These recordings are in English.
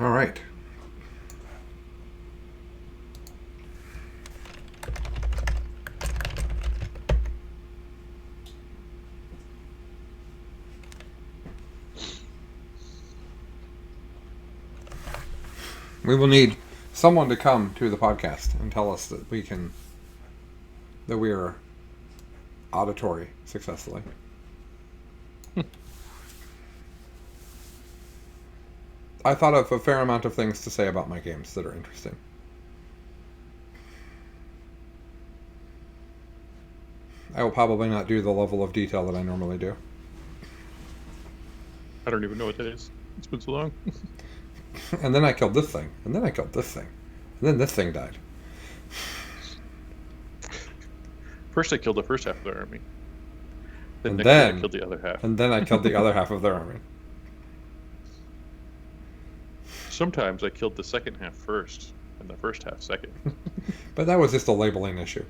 All right. We will need someone to come to the podcast and tell us that we are auditory successfully. I thought of a fair amount of things to say about my games that are interesting. I will probably not do the level of detail that I normally do. I don't even know what that is. It's been so long. And then I killed this thing. And then I killed this thing. And then this thing died. First, I killed the first half of their army. And Next then I killed the other half. And then I killed the other half of their army. Sometimes I killed the second half first, and the first half second. But that was just a labeling issue.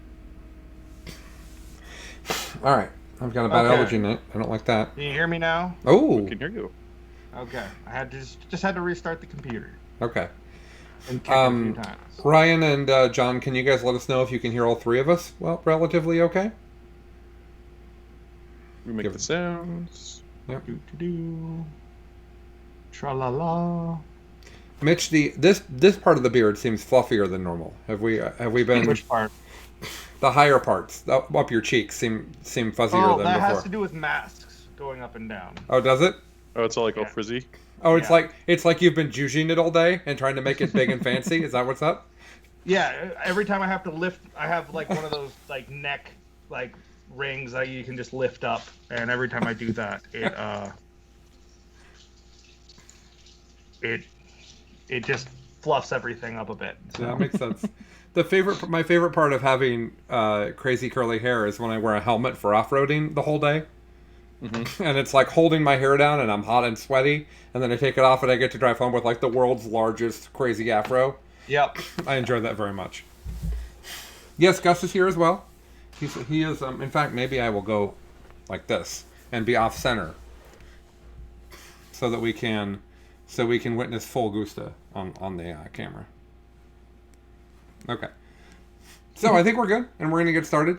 All right. I've got a bad allergy night. I don't like that. Can you hear me now? Oh. I can hear you. Okay. I had to just had to restart the computer Okay. and kick it a few times. Ryan and John, can you guys let us know if you can hear all three of us? Well, relatively okay. We make the sounds. Yep. Do. Tra la la. Mitch, this part of the beard seems fluffier than normal. Have we been? Which part? The higher parts up your cheeks seem fuzzier Oh, than that before. has to do with masks going up and down. Oh, does it? Oh, it's all like all Yeah. frizzy. Oh, it's Yeah. like you've been judging it all day and trying to make it big and fancy. Is that what's up? Yeah. Every time I have to lift, I have like one of those like neck like rings that you can just lift up, and every time I do that, it just fluffs everything up a bit. So. Yeah, that makes sense. My favorite part of having crazy curly hair is when I wear a helmet for off-roading the whole day. Mm-hmm. And it's like holding my hair down and I'm hot and sweaty, and then I take it off and I get to drive home with like the world's largest crazy afro. Yep. I enjoy that very much. Yes, Gus is here as well. He is in fact, maybe I will go like this and be off center so that we can witness full Gusta on the camera. Okay. So I think we're good, and we're going to get started.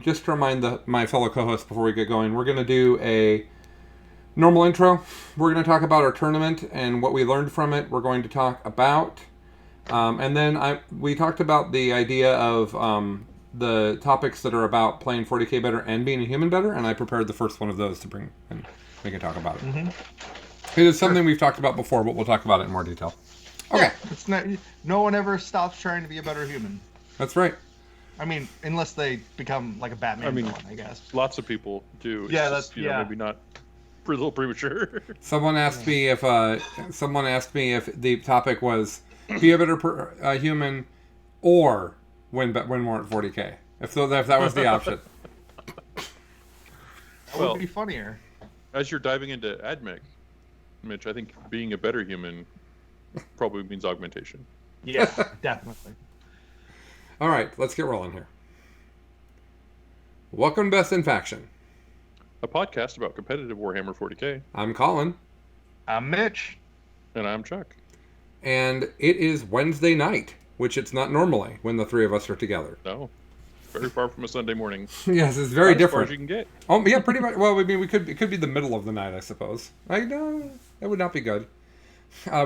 Just to remind my fellow co-hosts before we get going, we're going to do a normal intro. We're going to talk about our tournament and what we learned from it. We're going to talk about, and then we talked about the idea of the topics that are about playing 40k better and being a human better, and I prepared the first one of those to bring, and we can talk about it. Mm-hmm. It is something we've talked about before, but we'll talk about it in more detail. Okay. Yeah, it's not. No one ever stops trying to be a better human. That's right. I mean, unless they become like a Batman villain, I guess. Lots of people do. It's Yeah, just, that's yeah. Maybe not. A little premature. Someone asked me if the topic was be a better human or win more at 40k. If that was the option. That would be funnier. As you're diving into AdMech, Mitch, I think being a better human probably means augmentation. Yeah, definitely. All right, let's get rolling here. Welcome to Best in Faction. A podcast about competitive Warhammer 40k. I'm Colin. I'm Mitch. And I'm Chuck. And it is Wednesday night, which it's not normally when the three of us are together. No. Very far from a Sunday morning. Yes, it's very different. As far as you can get. Oh, yeah, pretty much. Well, I mean, it could be the middle of the night, I suppose. That would not be good.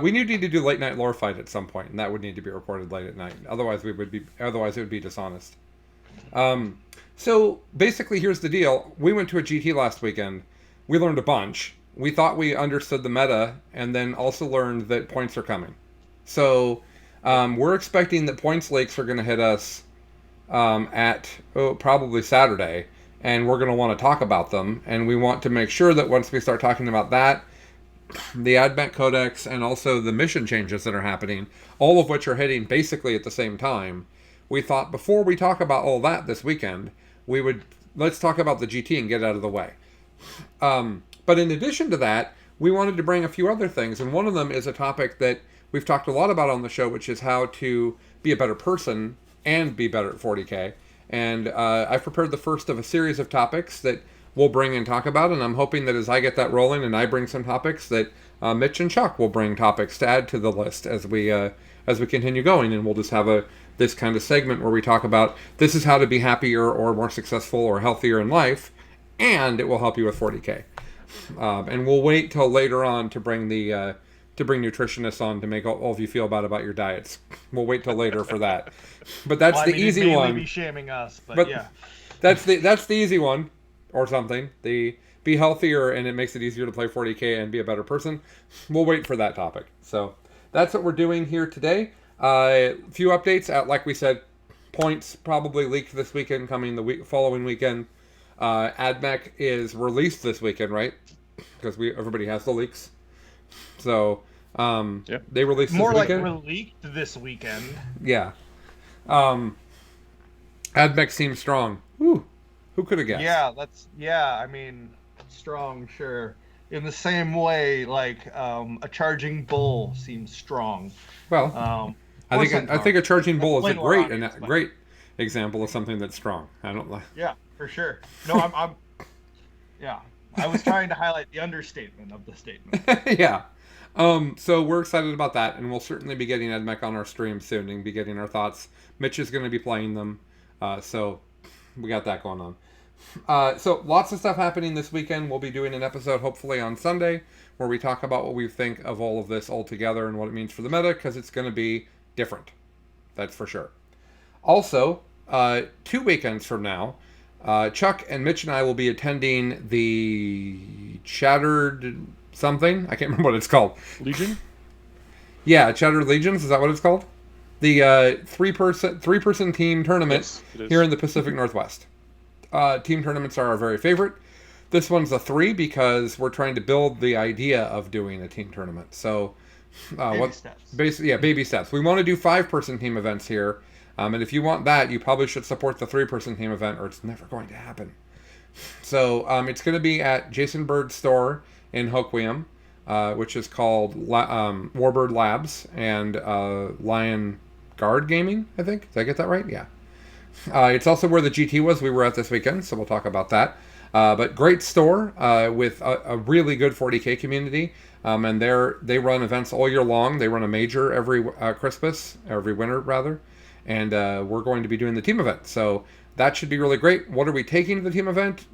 We need to do late night lore fight at some point, and that would need to be recorded late at night. Otherwise, it would be dishonest. So basically, here's the deal. We went to a GT last weekend. We learned a bunch. We thought we understood the meta, and then also learned that points are coming. So we're expecting that points leaks are going to hit us at probably Saturday, and we're going to want to talk about them. And we want to make sure that once we start talking about that, the Advent Codex, and also the mission changes that are happening, all of which are hitting basically at the same time, we thought before we talk about all that this weekend, let's talk about the GT and get out of the way. But in addition to that, we wanted to bring a few other things, and one of them is a topic that we've talked a lot about on the show, which is how to be a better person and be better at 40k. And I've prepared the first of a series of topics that we'll bring and talk about. And I'm hoping that as I get that rolling and I bring some topics, that Mitch and Chuck will bring topics to add to the list as we continue going. And we'll just have this kind of segment where we talk about this is how to be happier or more successful or healthier in life, and it will help you with 40K. And we'll wait till later on to bring nutritionists on to make all of you feel bad about your diets. We'll wait till later for that. But that's the easy one. Be shaming us, but yeah. That's the easy one, or something. The be healthier and it makes it easier to play 40K and be a better person. We'll wait for that topic. So that's what we're doing here today. Few updates. Like we said, points probably leaked this weekend, coming the following weekend. AdMech is released this weekend, right? Because everybody has the leaks. So they released more this like weekend. leaked this weekend. Yeah. AdMech seems strong. Whew. Who could have guessed? I mean, strong, sure. In the same way, like a charging bull seems strong. Well, I think a charging bull is a great example of something that's strong. I don't like. Yeah, for sure. No, yeah. I was trying to highlight the understatement of the statement. Yeah. So we're excited about that, and we'll certainly be getting AdMech on our stream soon and be getting our thoughts. Mitch is going to be playing them, so we got that going on. So lots of stuff happening this weekend. We'll be doing an episode hopefully on Sunday where we talk about what we think of all of this all together and what it means for the meta, because it's going to be different. That's for sure. Also, 2 weekends from now, Chuck and Mitch and I will be attending the Shattered something. I can't remember what it's called. Legion? Yeah, Shattered Legions. Is that what it's called? The three-person team tournament here in the Pacific Northwest. Team tournaments are our very favorite. This one's a 3 because we're trying to build the idea of doing a team tournament. So, baby steps. Baby steps. We want to do 5-person team events here. And if you want that, you probably should support the 3-person team event, or it's never going to happen. So it's going to be at Jason Bird's store in Hoquiam, which is called Warbird Labs and Lion Guard Gaming, I think. Did I get that right? Yeah. It's also where the GT was we were at this weekend, so we'll talk about that. But great store with a really good 40K community. And they run events all year long. They run a major every winter rather. And we're going to be doing the team event. So that should be really great. What are we taking to the team event?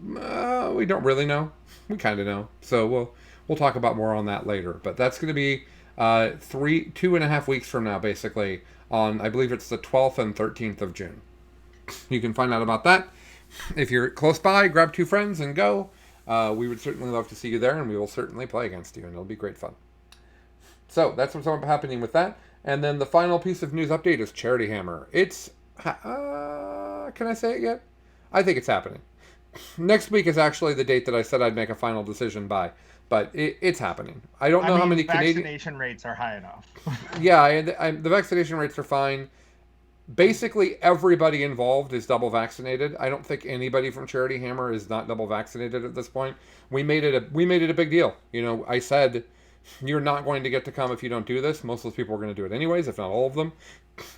We don't really know. We kind of know. So we'll talk about more on that later. But that's going to be 2.5 weeks from now, basically, on, I believe it's the 12th and 13th of June. You can find out about that. If you're close by, grab 2 friends and go. We would certainly love to see you there, and we will certainly play against you, and it'll be great fun. So that's what's happening with that. And then the final piece of news update is Charity Hammer. It's, can I say it yet? I think it's happening. Next week is actually the date that I said I'd make a final decision by, but it's happening. I don't know how many vaccination rates are high enough. Yeah, the vaccination rates are fine. Basically, everybody involved is double vaccinated. I don't think anybody from Charity Hammer is not double vaccinated at this point. We made it a big deal. You know, I said, you're not going to get to come if you don't do this. Most of those people are going to do it anyways, if not all of them.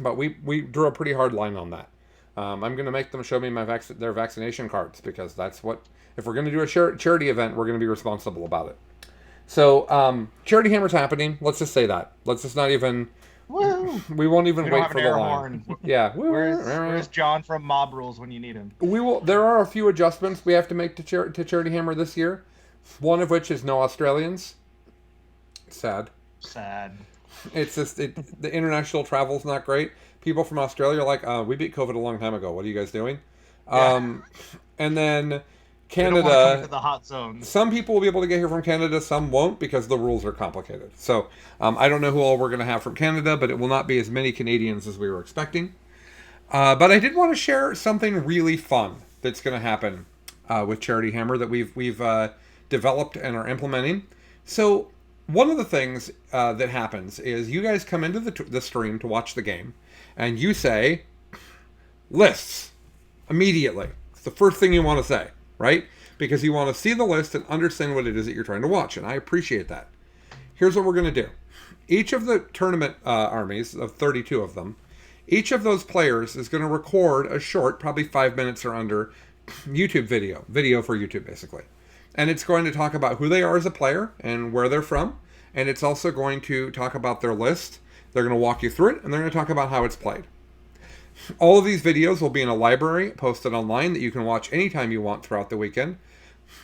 But we drew a pretty hard line on that. I'm going to make them show me their vaccination cards, because that's what, if we're going to do a charity event, we're going to be responsible about it. So Charity Hammer's happening. Let's just say that. Let's just not even. Woo! We won't even wait for the line. Yeah. Where's John from Mob Rules when you need him? We will. There are a few adjustments we have to make to Charity Hammer this year. One of which is no Australians. Sad. It's just the international travel's not great. People from Australia are like, we beat COVID a long time ago. What are you guys doing? Yeah. And then Canada. Don't want to come to the hot zone. Some people will be able to get here from Canada. Some won't, because the rules are complicated. So I don't know who all we're going to have from Canada, but it will not be as many Canadians as we were expecting. But I did want to share something really fun that's going to happen with Charity Hammer that we've developed and are implementing. So one of the things that happens is you guys come into the stream to watch the game, and you say, lists, immediately. It's the first thing you want to say, right? Because you want to see the list and understand what it is that you're trying to watch, and I appreciate that. Here's what we're going to do. Each of the tournament armies, of 32 of them, each of those players is going to record a short, probably 5 minutes or under, YouTube video for YouTube basically. And it's going to talk about who they are as a player and where they're from. And it's also going to talk about their list. They're going to walk you through it, and they're going to talk about how it's played. All of these videos will be in a library posted online that you can watch anytime you want throughout the weekend.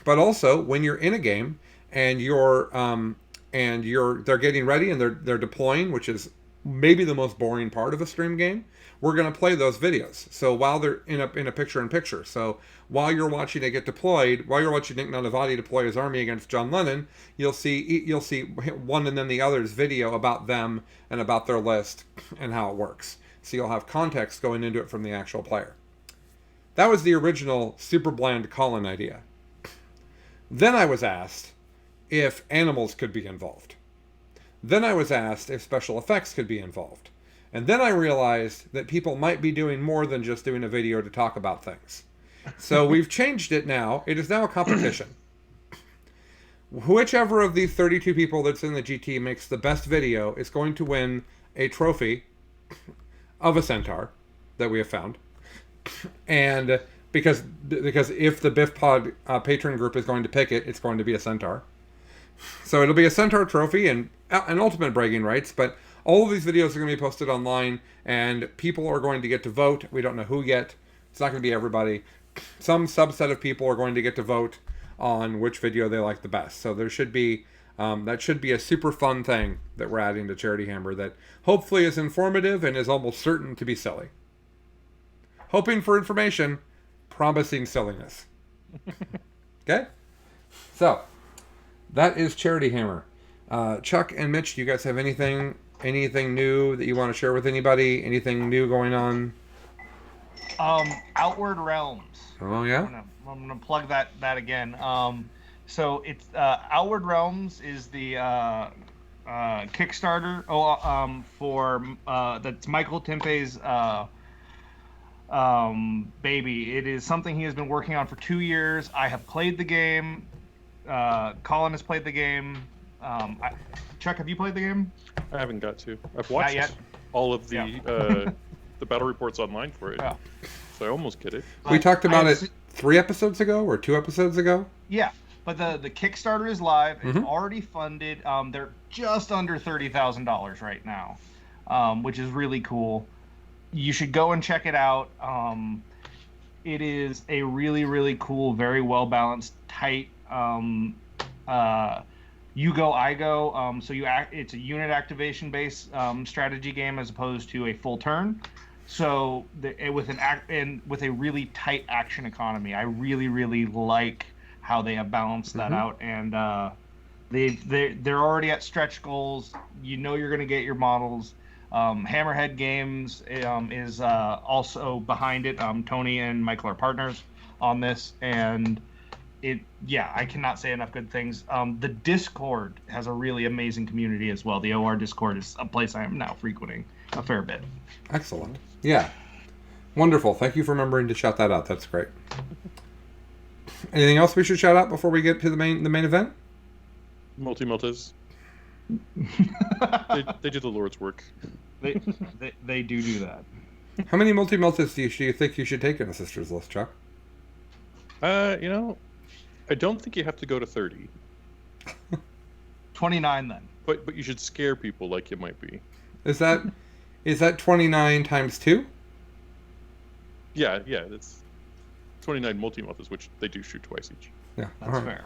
But also, when you're in a game and they're getting ready and they're deploying, which is maybe the most boring part of a stream game, we're going to play those videos. So while they're in a picture-in-picture, so while you're watching it get deployed, while you're watching Nick Nanavati deploy his army against John Lennon, you'll see one and then the other's video about them and about their list and how it works. So you'll have context going into it from the actual player. That was the original super bland call-in idea. Then I was asked if animals could be involved. Then I was asked if special effects could be involved. And then I realized that people might be doing more than just doing a video to talk about things. So we've changed it now. It is now a competition. Whichever of these 32 people that's in the GT makes the best video is going to win a trophy of a centaur that we have found. And because if the BIFPOD patron group is going to pick it, it's going to be a centaur. So it'll be a centaur trophy and ultimate bragging rights, but all of these videos are going to be posted online, and people are going to get to vote. We don't know who yet. It's not going to be everybody. Some subset of people are going to get to vote on which video they like the best. So there should be that should be a super fun thing that we're adding to Charity Hammer that hopefully is informative and is almost certain to be silly. Hoping for information, promising silliness. Okay? So, that is Charity Hammer. Chuck and Mitch, do you guys have anything new that you want to share with anybody? Anything new going on? Outward Realms. Oh, yeah? I'm gonna plug that again. So it's Outward Realms is the Kickstarter for that's Michael Tempe's baby. It is something he has been working on for 2 years. I have played the game. Colin has played the game. Chuck, have you played the game? I haven't got to. I've watched all of the the battle reports online for it. Yeah. So I almost get it. We talked about it 3 episodes ago or 2 episodes ago. Yeah, but the Kickstarter is live. It's already funded. They're just under $30,000 right now, which is really cool. You should go and check it out. It is a really, really cool, very well balanced, tight. You go, I go. So it's a unit activation based strategy game as opposed to a full turn. So with a really tight action economy, I really, really like how they have balanced that out, and they're already at stretch goals. You know you're going to get your models. Hammerhead Games is also behind it. Tony and Michael are partners on this, and I cannot say enough good things. The Discord has a really amazing community as well. The OR Discord is a place I am now frequenting a fair bit. Excellent. Yeah. Wonderful. Thank you for remembering to shout that out. That's great. Anything else we should shout out before we get to the main event? Multi-multis. they do the Lord's work. They do that. How many multi-multis do you think you should take in a sister's list, Chuck? I don't think you have to go to 30. 29 then. But you should scare people like you might be. Is that 29 times 2? Yeah, that's 29 multi-multis, which they do shoot twice each. Yeah, that's fair.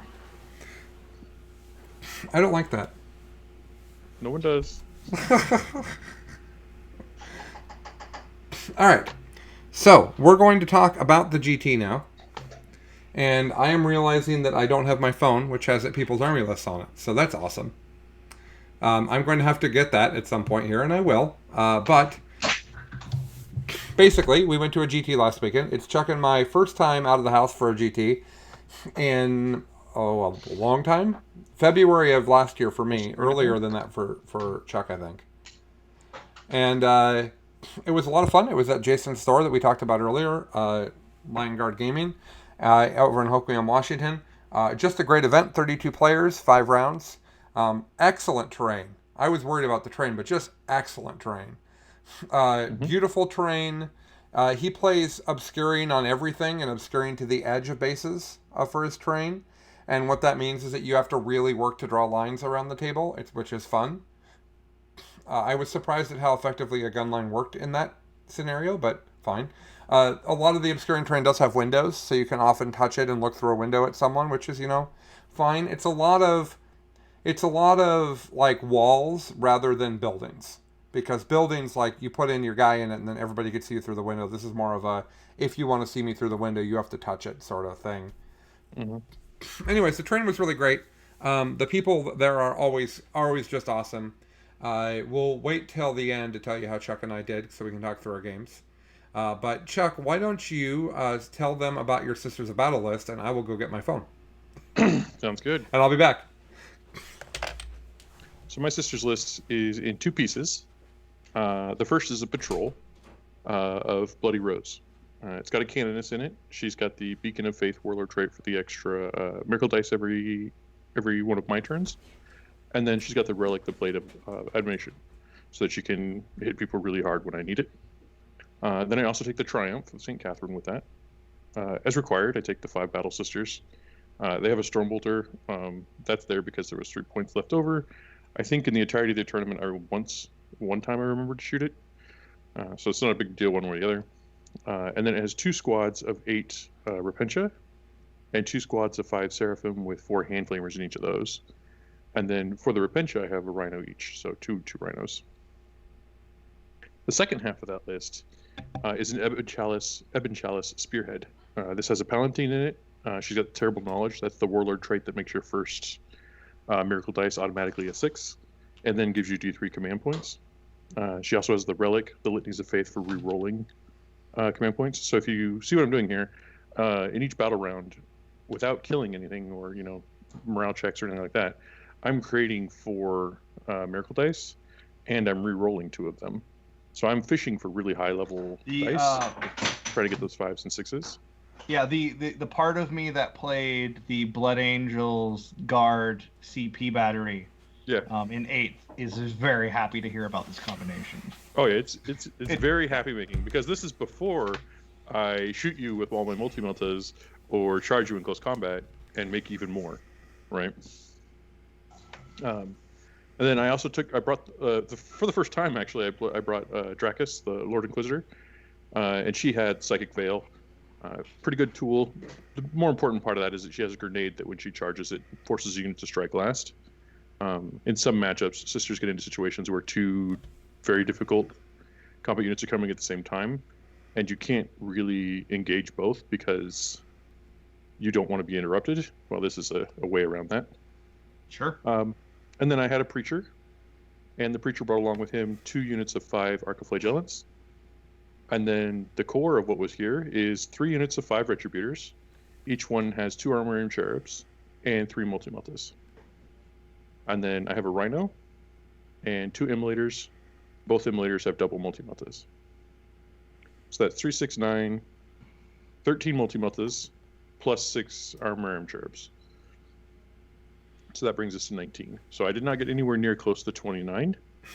I don't like that. No one does. All right. So, we're going to talk about the GT now. And I am realizing that I don't have my phone, which has People's Army lists on it. So that's awesome. I'm going to have to get that at some point here, and I will. But basically, we went to a GT last weekend. It's Chuck and my first time out of the house for a GT in a long time. February of last year for me. Earlier than that for Chuck, I think. And it was a lot of fun. It was at Jason's store that we talked about earlier, Lion Guard Gaming, over in Hoquiam, Washington. Just a great event. 32 players, 5 rounds. Excellent terrain. I was worried about the terrain, but just excellent terrain. Beautiful terrain. He plays obscuring on everything and obscuring to the edge of bases for his terrain. And what that means is that you have to really work to draw lines around the table, which is fun. I was surprised at how effectively a gun line worked in that scenario, but fine. A lot of the obscuring terrain does have windows, so you can often touch it and look through a window at someone, which is, fine. It's a lot of like walls rather than buildings. Because buildings, like, you put in your guy in it and then everybody can see you through the window. This is more of a, if you want to see me through the window, you have to touch it sort of thing. Mm-hmm. Anyways, the train was really great. The people there are always just awesome. We'll wait till the end to tell you how Chuck and I did so we can talk through our games. But Chuck, why don't you tell them about your Sisters of Battle list, and I will go get my phone. Sounds good. And I'll be back. So my sister's list is in 2 pieces. The first is a patrol of Bloody Rose. It's got a canoness in it. She's got the Beacon of Faith Warlord trait for the extra miracle dice every one of my turns. And then she's got the relic, the Blade of Admonition, so that she can hit people really hard when I need it. Then I also take the Triumph of St. Catherine with that. As required, I take the 5 Battle Sisters. They have a Stormbolter. That's there because there was 3 points left over. I think in the entirety of the tournament, one time I remembered to shoot it. So it's not a big deal one way or the other. And then it has 2 squads of 8 Repentia and 2 squads of 5 Seraphim with 4 Hand Flamers in each of those. And then for the Repentia, I have a Rhino each, so two Rhinos. The second half of that list is an Ebon Chalice Spearhead. This has a Palatine in it. She's got Terrible Knowledge. That's the Warlord trait that makes your first Miracle Dice automatically a 6, and then gives you D3 command points. She also has the Relic, the Litanies of Faith, for re-rolling command points. So if you see what I'm doing here, in each battle round, without killing anything or morale checks or anything like that, I'm creating 4 Miracle Dice, and I'm re-rolling 2 of them. So I'm fishing for really high-level dice, trying to get those 5s and 6s. Yeah, the part of me that played the Blood Angels Guard CP battery in 8th is very happy to hear about this combination. Oh yeah, it's very happy making, because this is before I shoot you with all my multi-meltas or charge you in close combat and make even more, right? And then I also brought for the first time actually, I brought Dracus, the Lord Inquisitor, and she had Psychic Veil. Pretty good tool. The more important part of that is that she has a grenade that when she charges it forces units to strike last. In some matchups, sisters get into situations where 2 very difficult combat units are coming at the same time, and you can't really engage both because you don't want to be interrupted. Well, this is a way around that. Sure. And then I had a Preacher, and the Preacher brought along with him 2 units of 5 Archiflagellants. And then the core of what was here is 3 units of 5 Retributors. Each one has 2 Armorium Cherubs and 3 Multi-Meltas. And then I have a Rhino and 2 Immolators. Both Immolators have double Multi-Meltas. So that's 3, 6, 9, 13 Multi-Meltas plus 6 Armorium Cherubs. So that brings us to 19. So I did not get anywhere near close to 29,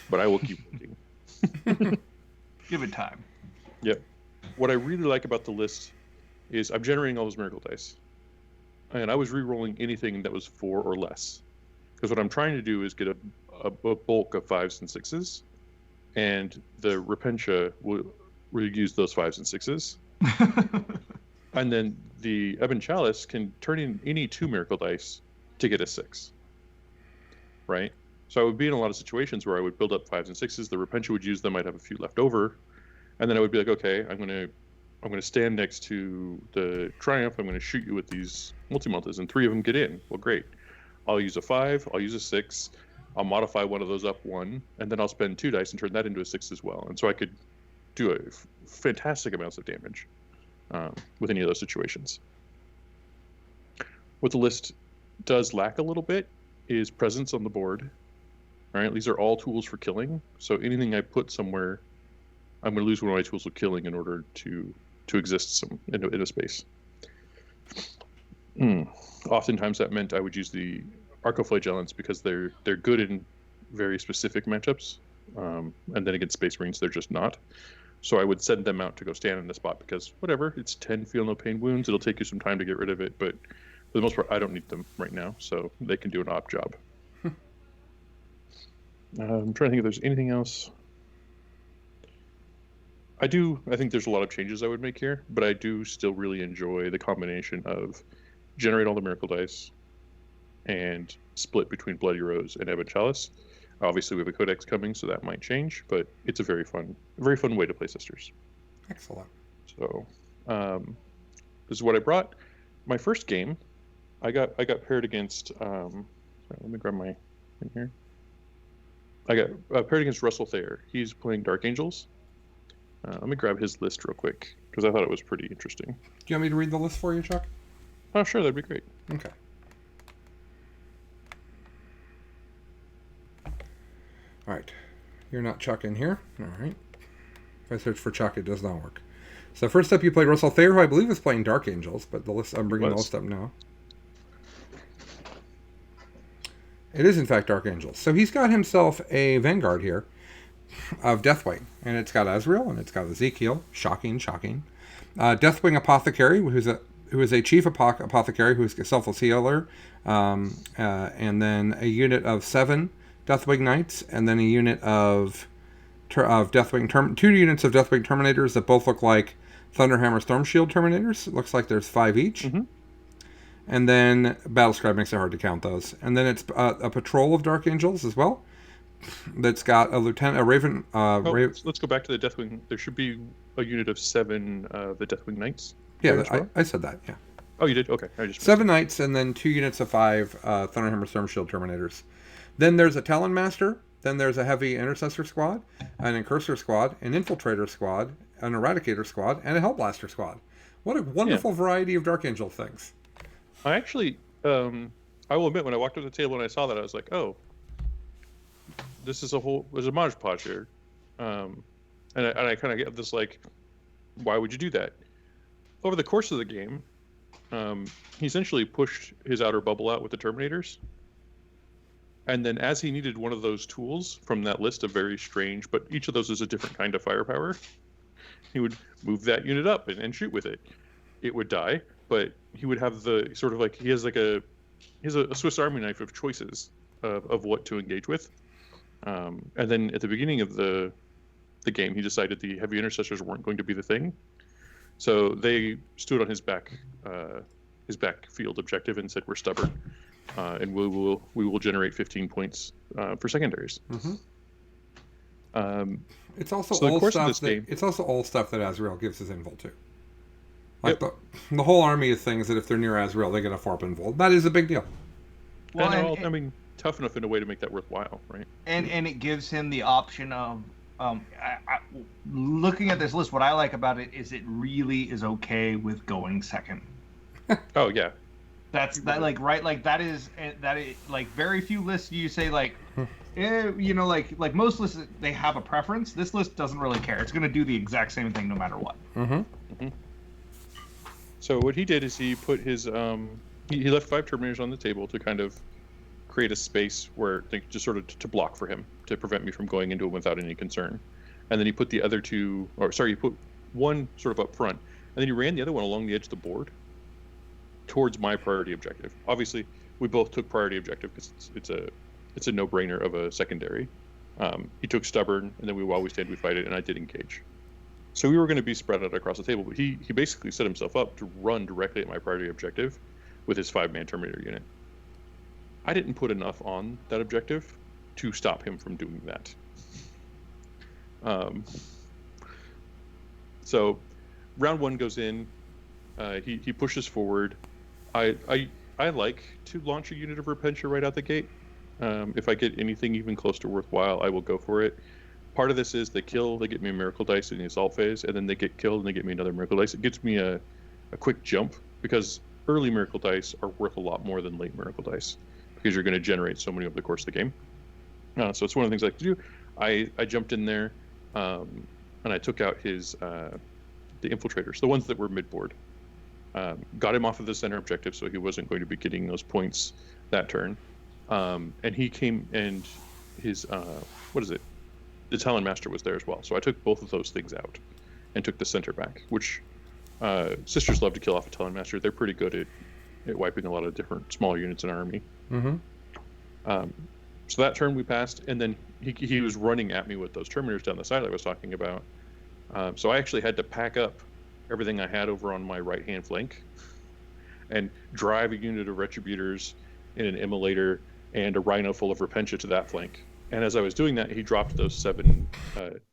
but I will keep looking. Give it time. Yep. What I really like about the list is I'm generating all those Miracle Dice. And I was re-rolling anything that was 4 or less. Because what I'm trying to do is get a bulk of 5s and 6s. And the Repentia will use those 5s and 6s. And then the Ebon Chalice can turn in any 2 Miracle Dice to get a 6. Right? So I would be in a lot of situations where I would build up 5s and 6s. The Repentia would use them. I'd have a few left over. And then I would be like, okay, I'm gonna stand next to the Triumph. I'm gonna shoot you with these multi-meltas, and 3 of them get in. Well, great. I'll use a 5. I'll use a 6. I'll modify one of those up 1, and then I'll spend 2 dice and turn that into a 6 as well. And so I could do fantastic amounts of damage with any of those situations. What the list does lack a little bit is presence on the board. All right, these are all tools for killing. So anything I put somewhere, I'm going to lose one of my tools of killing in order to exist in a space. Oftentimes that meant I would use the Archiflagellants because they're good in very specific matchups, and then against Space Marines they're just not. So I would send them out to go stand in the spot because whatever, it's 10 feel no pain wounds. It'll take you some time to get rid of it, but for the most part, I don't need them right now, so they can do an op job. I'm trying to think if there's anything else. I think there's a lot of changes I would make here, but I do still really enjoy the combination of generate all the miracle dice and split between Bloody Rose and Ebon Chalice. Obviously, we have a codex coming, so that might change, but it's a very fun way to play Sisters. Excellent. So, this is what I brought. My first game, I got paired against. Sorry, let me grab my thing here. I got paired against Russell Thayer. He's playing Dark Angels. Let me grab his list real quick because I thought it was pretty interesting. Do you want me to read the list for you, Chuck? Oh, sure, that'd be great. Okay. All right. You're not Chuck in here. All right. If I search for Chuck, it does not work. So first up, you played Russell Thayer, who I believe is playing Dark Angels, but the list I'm bringing the list up now. It is, in fact, Dark Angels. So he's got himself a Vanguard here of Deathwing. And it's got Azrael, and it's got Ezekiel. Shocking, shocking. Deathwing Apothecary, who is a chief apothecary, who is a selfless healer. And then a unit of 7 Deathwing Knights, and then a unit of Deathwing... 2 units of Deathwing Terminators that both look like Thunderhammer Stormshield Terminators. It looks like there's 5 each. Mm-hmm. And then Battlescribe makes it hard to count those. And then it's a patrol of Dark Angels as well. That's got a Raven. Let's go back to the Deathwing. There should be a unit of 7 the Deathwing Knights. Yeah, I said that. Yeah. Oh, you did? Okay. I just 7 Knights and then 2 units of 5 Thunderhammer Stormshield Terminators. Then there's a Talon Master. Then there's a Heavy Intercessor Squad, an Incursor Squad, an Infiltrator Squad, an Eradicator Squad, and a Hellblaster Squad. What a wonderful variety of Dark Angel things. I actually, I will admit, when I walked up to the table and I saw that, I was like, oh, there's a Mod Podge here. And I kind of get this, like, why would you do that? Over the course of the game, he essentially pushed his outer bubble out with the Terminators. And then as he needed one of those tools from that list of very strange, but each of those is a different kind of firepower, he would move that unit up and shoot with it. It would die, but he would have the sort of like, he has a Swiss Army knife of choices of what to engage with. And then at the beginning of the game, he decided the Heavy Intercessors weren't going to be the thing. So they stood on his backfield objective and said, we're stubborn. And we will generate 15 points for secondaries. Mm-hmm. It's also all stuff it's also all stuff that Azrael gives his invul to. Like the whole army of things that if they're near Azrael, they get a 4-up invul. That is a big deal. Well, and I mean, tough enough in a way to make that worthwhile, right? And it gives him the option of looking at this list. What I like about it is it really is okay with going second. Oh yeah. That's that like right like that is like very few lists you say like like most lists they have a preference. This list doesn't really care. It's going to do the exact same thing no matter what. Mm-hmm. Mm-hmm. So what he did is he put his he left 5 Terminators on the table to kind of create a space where they just sort of to block for him to prevent me from going into it without any concern. And then he put the other 2 he put one sort of up front and then he ran the other one along the edge of the board towards my priority objective. Obviously, we both took priority objective because it's a no-brainer of a secondary. He took stubborn, and then while we stayed, we fight it, and I did engage. So we were going to be spread out across the table, but he basically set himself up to run directly at my priority objective with his 5-man Terminator unit. I didn't put enough on that objective to stop him from doing that. So round 1 goes in. He pushes forward. I like to launch a unit of Repentia right out the gate. If I get anything even close to worthwhile, I will go for it. Part of this is they get me a Miracle Dice in the assault phase, and then they get killed and they get me another Miracle Dice. It gets me a quick jump because early Miracle Dice are worth a lot more than late Miracle Dice because you're going to generate so many over the course of the game. So it's one of the things I like to do. I jumped in there and I took out his the Infiltrators, the ones that were mid-board. Got him off of the center objective, so he wasn't going to be getting those points that turn. And he came and his the Talon Master was there as well. So I took both of those things out and took the center back, which sisters love to kill off a Talon Master. They're pretty good at wiping a lot of different smaller units in our army. So that turn we passed, and then he was running at me with those Terminators down the side I was talking about. So I actually had to pack up everything I had over on my right-hand flank and drive a unit of Retributors in an Immolator and a Rhino full of Repentia to that flank. And as I was doing that, he dropped those 7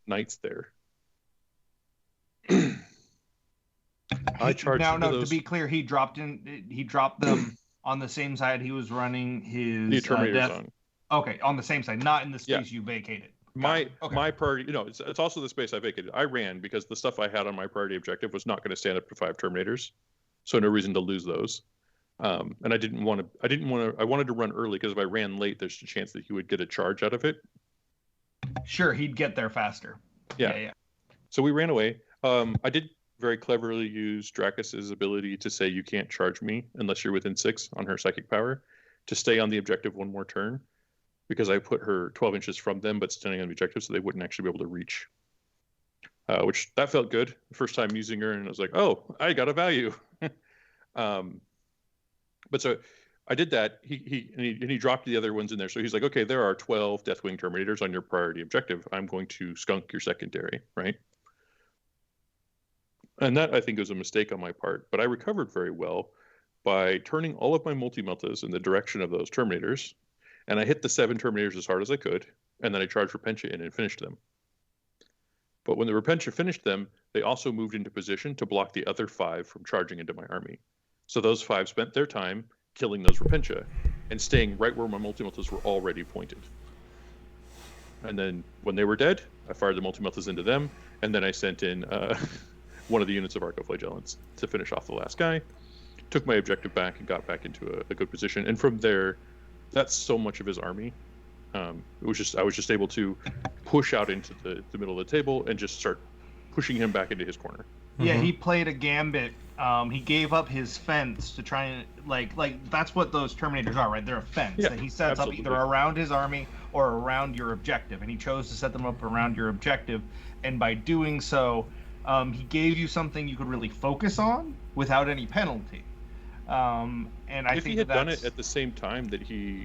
Knights there. I charged into those. To be clear, he dropped them on the same side he was running his the Terminators on. Okay, on the same side, not in the space you vacated. My priority, it's also the space I vacated. I ran because the stuff I had on my priority objective was not going to stand up to 5 Terminators, so no reason to lose those. And I wanted to run early because if I ran late, there's a chance that he would get a charge out of it. Sure, he'd get there faster. Yeah. So we ran away. I did very cleverly use Dracus's ability to say you can't charge me unless you're within 6 on her psychic power to stay on the objective one more turn, because I put her 12 inches from them but standing on the objective so they wouldn't actually be able to reach. Which that felt good. The first time using her, and I was like, oh, I got a value. But so I did that. He dropped the other ones in there. So he's like, okay, there are 12 Deathwing Terminators on your priority objective. I'm going to skunk your secondary, right? And that, I think, was a mistake on my part. But I recovered very well by turning all of my multi-meltas in the direction of those Terminators. And I hit the 7 Terminators as hard as I could. And then I charged Repentia in and finished them. But when the Repentia finished them, they also moved into position to block the other 5 from charging into my army. So those 5 spent their time killing those Repentia and staying right where my multi-meltas were already pointed. And then when they were dead, I fired the multi-meltas into them, and then I sent in one of the units of Arcoflagellants to finish off the last guy, took my objective back, and got back into a good position. And from there, that's so much of his army. I was just able to push out into the middle of the table and just start pushing him back into his corner. Yeah, he played a gambit. He gave up his fence to try and like that's what those Terminators are, right? They're a fence that he sets up either around his army or around your objective, and he chose to set them up around your objective. And by doing so, he gave you something you could really focus on without any penalty. And I think if he had done it at the same time that he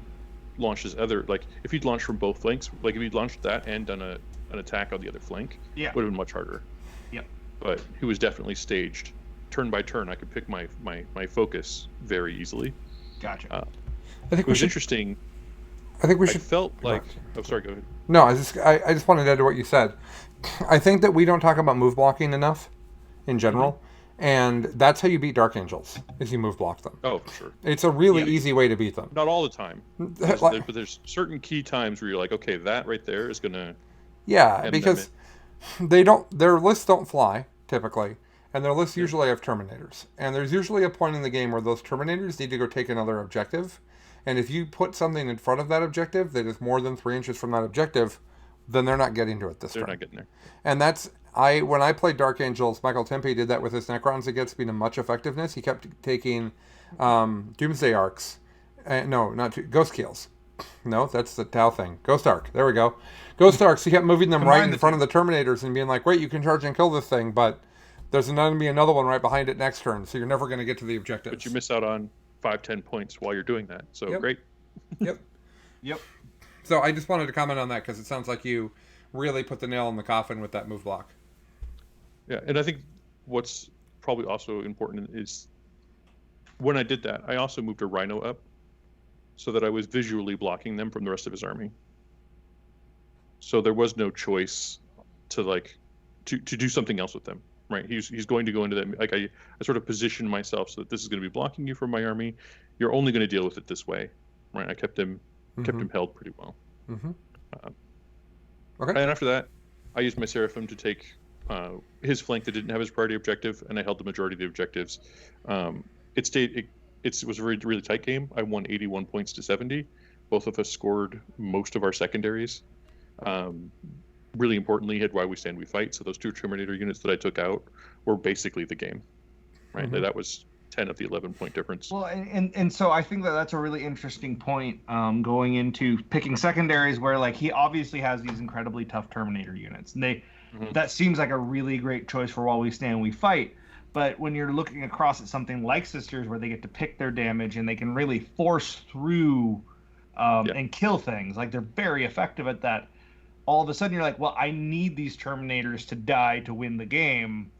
launched his other, like if he'd launched from both flanks, like if he'd launched that and done an attack on the other flank, it would have been much harder. Yep. But he was definitely staged. Turn by turn, I could pick my focus very easily. Gotcha. I think it was interesting. I think we should. I felt like. Oh, sorry. Go ahead. No, I just wanted to add to what you said. I think that we don't talk about move blocking enough, in general, and that's how you beat Dark Angels. Is you move block them. Oh, for sure. It's a really easy way to beat them. Not all the time. But there's certain key times where you're like, okay, that right there is gonna. Yeah, because they don't. Their lists don't fly typically. And their lists usually have Terminators. And there's usually a point in the game where those Terminators need to go take another objective. And if you put something in front of that objective that is more than 3 inches from that objective, then they're not getting to it this turn. They're not getting there. And that's, when I played Dark Angels, Michael Tempe did that with his Necrons against me to much effectiveness. He kept taking Doomsday Arcs. Ghost Keels. No, that's the Tau thing. Ghost Arc. There we go. Ghost Arcs. He kept moving them right in front of the Terminators and being like, wait, you can charge and kill this thing, but there's going to be another one right behind it next turn, so you're never going to get to the objective. But you miss out on 5-10 points while you're doing that. So great. Yep. So I just wanted to comment on that because it sounds like you really put the nail in the coffin with that move block. Yeah, and I think what's probably also important is when I did that, I also moved a Rhino up so that I was visually blocking them from the rest of his army. So there was no choice to do something else with them. Right, he's going to go into that. Like I sort of positioned myself so that this is going to be blocking you from my army. You're only going to deal with it this way, right? I kept him held pretty well. Okay. And after that, I used my Seraphim to take his flank that didn't have his priority objective, and I held the majority of the objectives. It was a really tight game. I won 81 points to 70. Both of us scored most of our secondaries. Really importantly, had Why We Stand We Fight. So those 2 Terminator units that I took out were basically the game, right? That was 10 of the 11-point difference. Well, and so I think that that's a really interesting point, going into picking secondaries, where like he obviously has these incredibly tough Terminator units, and that seems like a really great choice for While We Stand We Fight. But when you're looking across at something like Sisters, where they get to pick their damage and they can really force through and kill things, like they're very effective at that. All of a sudden, you're like, well, I need these Terminators to die to win the game.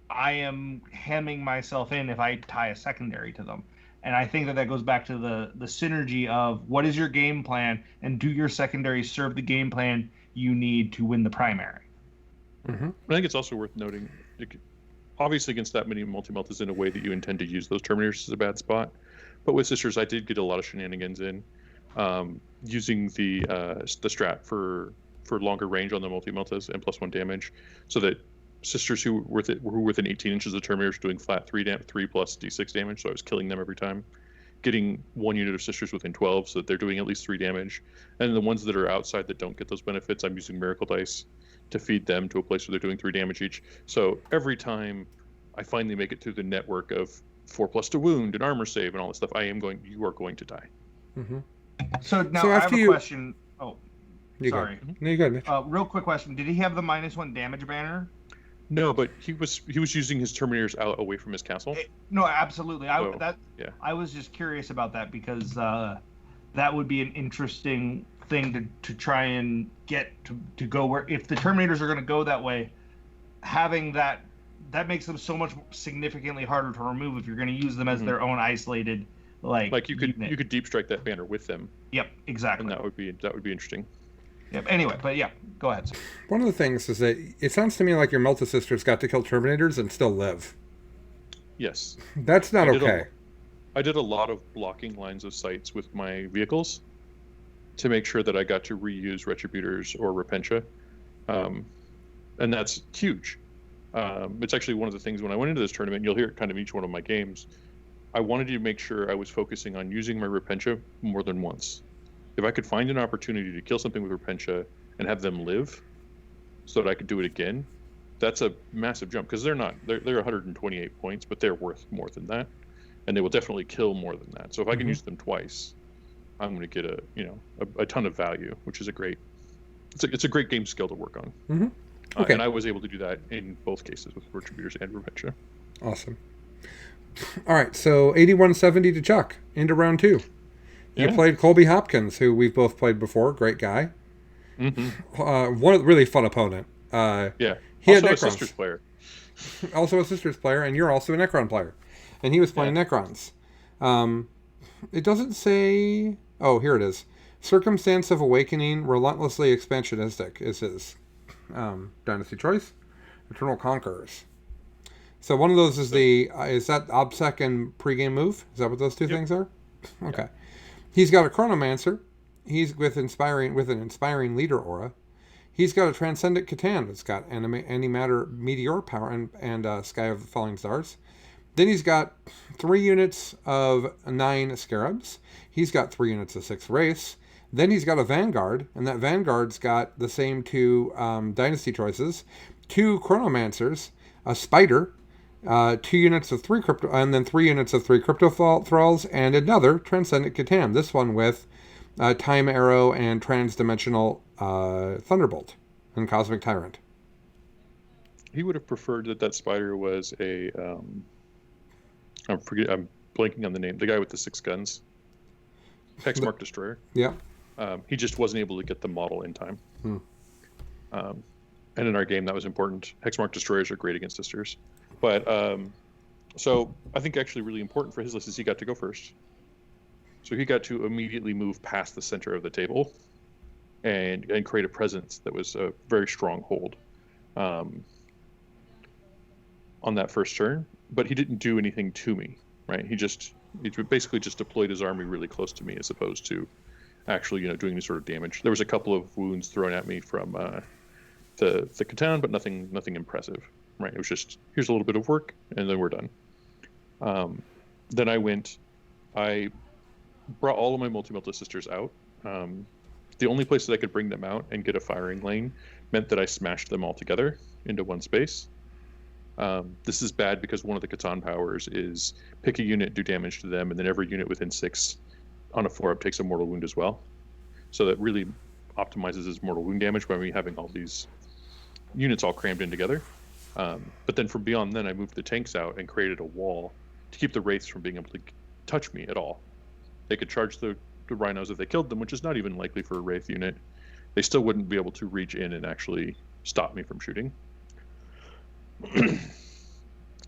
I am hemming myself in if I tie a secondary to them. And I think that goes back to the synergy of what is your game plan, and do your secondaries serve the game plan you need to win the primary? I think it's also worth noting, obviously against that many multi-melt is in a way that you intend to use those Terminators as a bad spot. But with Sisters, I did get a lot of shenanigans in, using the strat for longer range on the multi-meltas and +1 damage, so that Sisters who were within 18 inches of Terminators doing flat 3 plus d6 damage, so I was killing them every time. Getting 1 unit of Sisters within 12, so that they're doing at least 3 damage. And the ones that are outside that don't get those benefits, I'm using Miracle Dice to feed them to a place where they're doing 3 damage each. So every time I finally make it through the network of 4+ to wound and armor save and all this stuff, you are going to die. So now I have a question. Oh, sorry. No, you got Mitch. Real quick question. Did he have the -1 damage banner? No, but he was using his Terminators out away from his castle. No, absolutely. I was just curious about that, because that would be an interesting thing to try and get to go where, if the Terminators are going to go that way, having that makes them so much significantly harder to remove if you're going to use them as their own isolated like you could deep strike that banner with them. Yep, exactly. And that would be interesting. Yep. Anyway, but yeah, go ahead. Sir. One of the things is that it sounds to me like your Melta Sisters got to kill Terminators and still live. Yes. That's not okay. I did a lot of blocking lines of sights with my vehicles to make sure that I got to reuse Retributors or Repentia. And that's huge. It's actually one of the things when I went into this tournament, you'll hear it kind of each one of my games, I wanted to make sure I was focusing on using my Repentia more than once. If I could find an opportunity to kill something with Repentia and have them live so that I could do it again, that's a massive jump, because they're 128 points, but they're worth more than that, and they will definitely kill more than that. So if I can use them twice, I'm going to get a ton of value, which is it's a great game skill to work on. Okay. And I was able to do that in both cases with Retributors and Repentia. Awesome. All right, so 8170 to Chuck into round 2. You played Colby Hopkins, who we've both played before. Great guy. One really fun opponent. He also had a Sisters player. Also a Sisters player, and you're also a Necron player. And he was playing Necrons. It doesn't say... Oh, here it is. Circumstance of Awakening, Relentlessly Expansionistic is his dynasty choice. Eternal Conquerors. So one of those is is that OBSEC and pregame move? Is that what those two things are? Okay. He's got a Chronomancer. He's with an inspiring leader aura. He's got a Transcendent Catan. It's got antimatter meteor power and Sky of the Falling Stars. Then he's got 3 units of 9 Scarabs. He's got 3 units of 6 Wraiths. Then he's got a Vanguard, and that Vanguard's got the same 2 dynasty choices, 2 Chronomancers, a Spider, 2 units of 3 crypto, and then 3 units of 3 crypto thralls, and another Transcendent Catan. This one with Time Arrow and Transdimensional Thunderbolt and Cosmic Tyrant. He would have preferred that Spider was a I'm blanking on the name. The guy with the 6 guns, Hexmark Destroyer. Yeah. He just wasn't able to get the model in time. And in our game, that was important. Hexmark Destroyers are great against Sisters. But so I think actually really important for his list is he got to go first. So he got to immediately move past the center of the table and create a presence that was a very strong hold on that first turn. But he didn't do anything to me, right? He basically just deployed his army really close to me, as opposed to actually doing any sort of damage. There was a couple of wounds thrown at me from the Catan, but nothing impressive. Right, it was just, here's a little bit of work, and then we're done. Then I brought all of my multi-melta Sisters out. The only place that I could bring them out and get a firing lane meant that I smashed them all together into one space. This is bad because one of the Catan powers is pick a unit, do damage to them, and then every unit within 6 on a 4-up takes a mortal wound as well. So that really optimizes his mortal wound damage by me having all these units all crammed in together. But then from beyond then, I moved the tanks out and created a wall to keep the wraiths from being able to touch me at all. They could charge the rhinos if they killed them, which is not even likely for a wraith unit. They still wouldn't be able to reach in and actually stop me from shooting.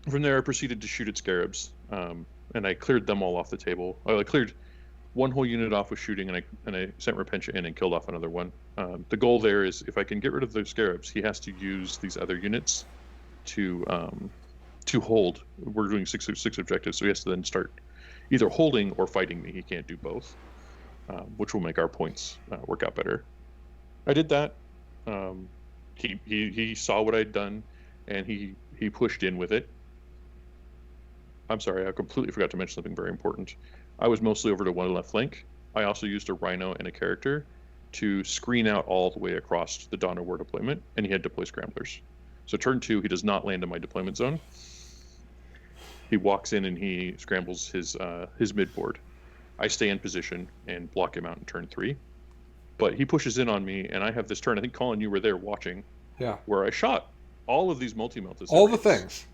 From there, I proceeded to shoot at scarabs, and I cleared them all off the table. I cleared one whole unit off with shooting, and I sent Repentia in and killed off another one. The goal there is if I can get rid of those scarabs, he has to use these other units to hold. We're doing six objectives, so he has to then start either holding or fighting me. He can't do both, which will make our points work out better. I did that. He saw what I'd done, and he pushed in with it. I'm sorry, I completely forgot to mention something very important. I was mostly over to one left flank. I also used a rhino and a character to screen out all the way across the Dawn of War deployment, and he had deploy scramblers. So turn 2, he does not land in my deployment zone. He walks in and he scrambles his midboard. I stay in position and block him out in turn 3. But he pushes in on me, and I have this turn. I think, Colin, you were there watching. Yeah. Where I shot all of these multi-meltas. All the things.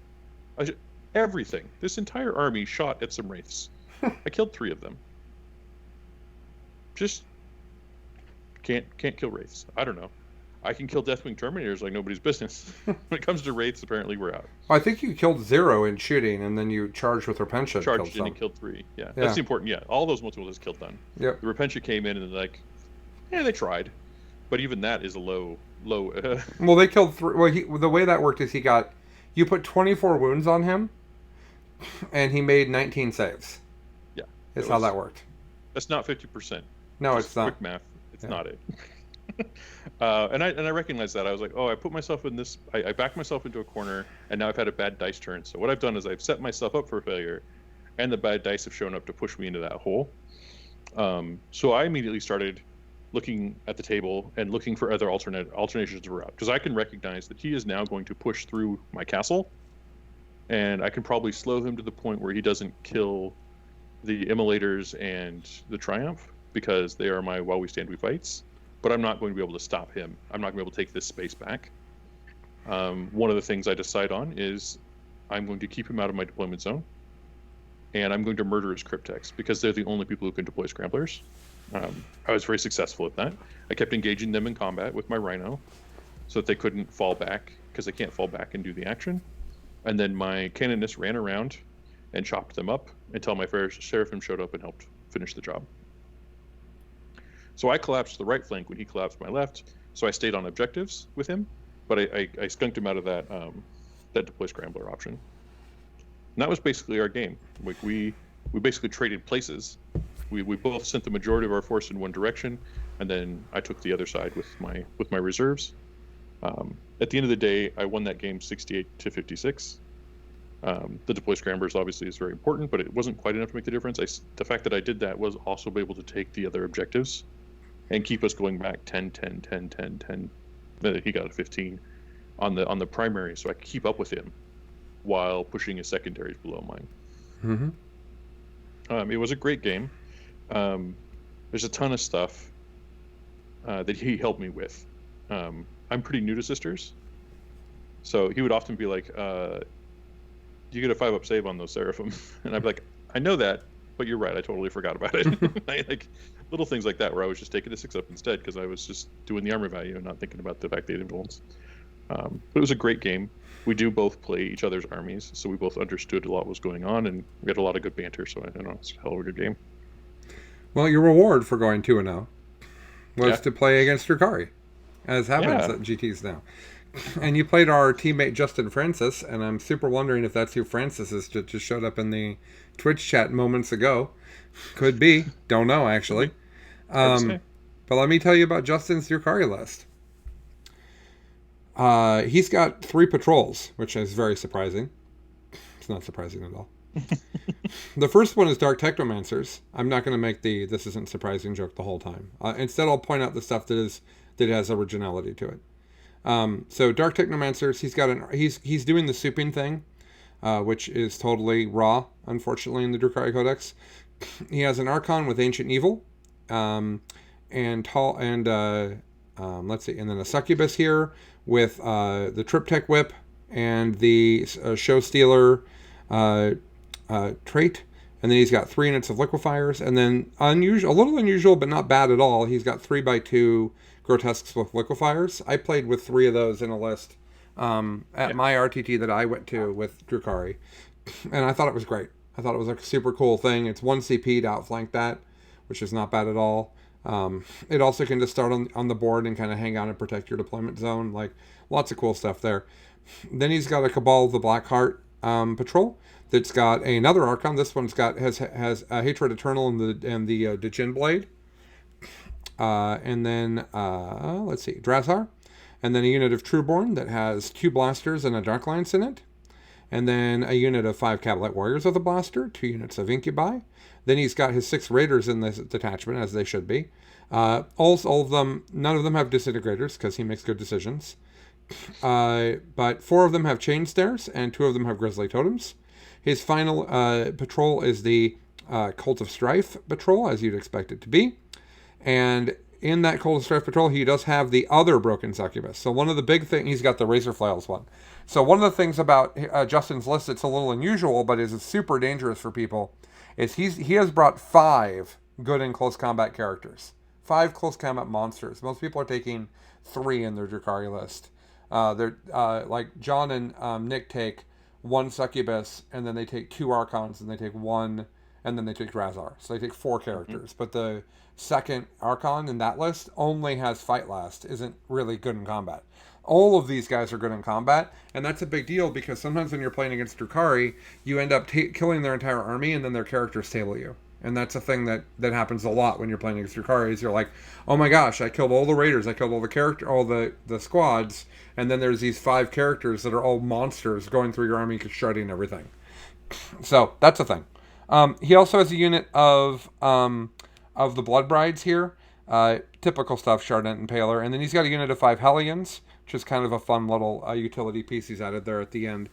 Everything. This entire army shot at some wraiths. I killed 3 of them. Just can't kill wraiths. I don't know. I can kill Deathwing Terminators like nobody's business. When it comes to wraiths, apparently we're out. I think you killed 0 in shooting, and then you charged with Repentia. Charged in and killed 3. Yeah, that's important. Yeah, all those multi-meltas killed done. Yep. The Repentia came in and they tried, but even that is a low. Well, they killed 3. Well, the way that worked is you put 24 wounds on him, and he made 19 saves. Yeah, that's how that worked. That's not 50%. No, just it's not. Quick math. It's not it. And I recognized that. I was like, I put myself in this. I backed myself into a corner, and now I've had a bad dice turn. So what I've done is I've set myself up for failure, and the bad dice have shown up to push me into that hole. So I immediately started looking at the table and looking for other alternations of route, because I can recognize that he is now going to push through my castle, and I can probably slow him to the point where he doesn't kill the Immolators and the Triumph, because they are my while we stand we fights. But I'm not going to be able to stop him. I'm not going to be able to take this space back. One of the things I decide on is I'm going to keep him out of my deployment zone, and I'm going to murder his Cryptex, because they're the only people who can deploy Scramblers. I was very successful at that. I kept engaging them in combat with my Rhino so that they couldn't fall back, because they can't fall back and do the action. And then my Canonist ran around and chopped them up until my Seraphim showed up and helped finish the job. So I collapsed the right flank when he collapsed my left, so I stayed on objectives with him, but I skunked him out of that deploy scrambler option. And that was basically our game. We basically traded places. We both sent the majority of our force in one direction, and then I took the other side with my reserves. At the end of the day, I won that game 68-56. The deploy scramblers obviously is very important, but it wasn't quite enough to make the difference. The fact that I did that was also able to take the other objectives and keep us going back 10, 10, 10, 10, 10. He got a 15 on the primary, so I could keep up with him while pushing his secondaries below mine. Mm-hmm. It was a great game. There's a ton of stuff that he helped me with. I'm pretty new to Sisters, so he would often be like, you get a 5-up save on those Seraphim. And I'd be like, I know that, but you're right, I totally forgot about it. Like little things like that, where I was just taking a 6-up instead, because I was just doing the armor value and not thinking about the fact they didn't balance. But it was a great game. We do both play each other's armies, so we both understood a lot was going on, and we had a lot of good banter, so I don't know, it's a hell of a good game. Well, your reward for going 2-0 was to play against Drukari, as happens at GTs now. And you played our teammate Justin Francis, and I'm super wondering if that's who Francis is. Just showed up in the Twitch chat moments ago. Could be. Don't know, actually. But let me tell you about Justin's Drukari list. He's got 3 patrols, which is very surprising. It's not surprising at all. The first one is Dark Technomancers. I'm not going to make the "this isn't surprising" joke the whole time. Instead, I'll point out the stuff that has originality to it. So Dark Technomancers, he's doing the souping thing, which is totally raw, unfortunately, in the Drukhari Codex. He has an Archon with Ancient Evil, and tall and let's see, and then a Succubus here with the Triptych Whip and the Show Stealer trait. And then he's got 3 units of liquefiers, and then a little unusual, but not bad at all. He's got 3x2 grotesques with liquefiers. I played with 3 of those in a list at my RTT that I went to with Drukhari, and I thought it was great. I thought it was like a super cool thing. It's 1 CP to outflank that, which is not bad at all. It also can just start on the board and kind of hang out and protect your deployment zone. Like, lots of cool stuff there. Then he's got a Cabal of the Blackheart patrol that's got another Archon. This one's has Hatred Eternal and the Djinn Blade. And then let's see, Drazar. And then a unit of Trueborn that has 2 blasters and a Dark Lance in it. And then a unit of 5 Cavalite Warriors with a blaster, 2 units of Incubi. Then he's got his 6 Raiders in this detachment, as they should be. All of them, none of them have Disintegrators, because he makes good decisions. But 4 of them have Chain Stairs, and 2 of them have Grizzly Totems. His final patrol is the Cult of Strife patrol, as you'd expect it to be. And in that Cult of Strife patrol, he does have the other Broken Succubus. So one of the big things, he's got the Razor Flails one. So one of the things about Justin's list that's a little unusual, but is super dangerous for people, is he has brought 5 good and close combat characters. 5 close combat monsters. Most people are taking 3 in their Drukhari list. They're like John and Nick take 1 Succubus, and then they take 2 Archons, and they take 1, and then they take Drazar. So they take 4 characters. Mm-hmm. But the second Archon in that list only has Fight Last, isn't really good in combat. All of these guys are good in combat, and that's a big deal because sometimes when you're playing against Drukhari, you end up killing their entire army, and then their characters table you. And that's a thing that happens a lot when you're playing against Drukhari, is you're like, oh my gosh, I killed all the raiders, I killed all the squads, and then there's these 5 characters that are all monsters going through your army, shredding everything. So that's a thing. He also has a unit of the Blood Brides here, typical stuff, Chardonnay and Paler, and then he's got a unit of 5 Hellions, which is kind of a fun little utility piece he's added there at the end.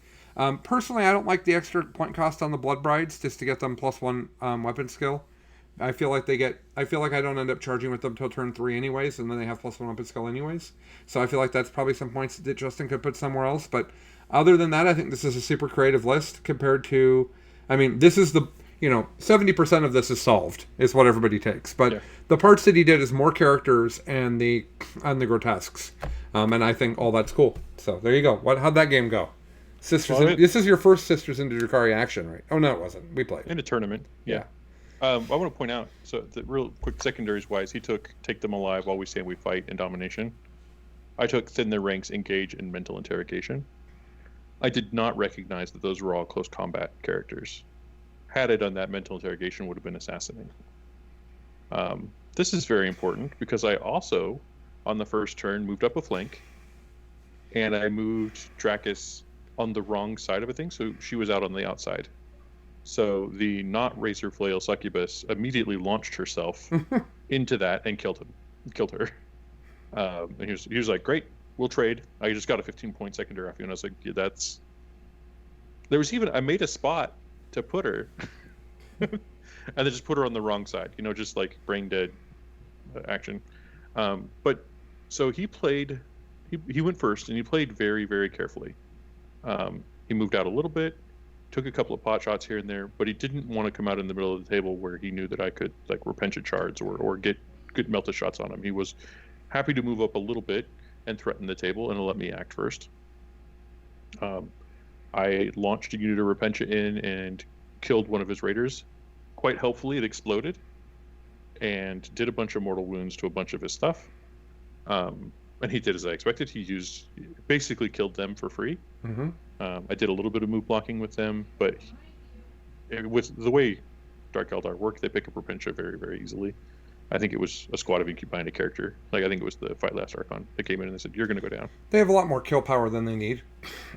Personally, I don't like the extra point cost on the Blood Brides just to get them +1 weapon skill. I feel like I don't end up charging with them till turn 3 anyways, and then they have +1 weapon skill anyways. So I feel like that's probably some points that Justin could put somewhere else. But other than that, I think this is a super creative list compared to, I mean, this is 70% of this is solved, is what everybody takes. But the parts that he did is more characters and the grotesques. And I think all that's cool. So there you go. How'd that game go? This is your first Sisters into Drukhari action, right? Oh, no, it wasn't. We played. In a tournament. Yeah. I want to point out, so the real quick secondaries wise, he took Take Them Alive While We Stand We Fight and Domination. I took Thin Their Ranks, Engage, and Mental Interrogation. I did not recognize that those were all close combat characters. Had I done that, Mental Interrogation would have been Assassinating. This is very important because I also, on the first turn, moved up a flank, and I moved Dracus on the wrong side of a thing, so she was out on the outside. So the not Razor Flail Succubus immediately launched herself into that and killed her. And he was like, "Great, we'll trade. I just got a 15-point secondary off you." And I was like, yeah, "That's." There was even I made a spot to put her, and then just put her on the wrong side. Just like brain dead action. But so he played. He went first, and he played very, very carefully. He moved out a little bit, took a couple of pot shots here and there, but he didn't want to come out in the middle of the table where he knew that I could like Repentant Shards or get good melted shots on him. He was happy to move up a little bit and threaten the table and let me act first. I launched a unit of Repentia in and killed one of his raiders. Quite helpfully, it exploded and did a bunch of mortal wounds to a bunch of his stuff. And he did as I expected. He basically killed them for free. Mm-hmm. I did a little bit of move blocking with them, but with the way Dark Eldar work, they pick up Repentia very, very easily. I think it was a squad of Incubi and a character. Like, I think it was the Fight Last Archon that came in and they said, "You're going to go down." They have a lot more kill power than they need,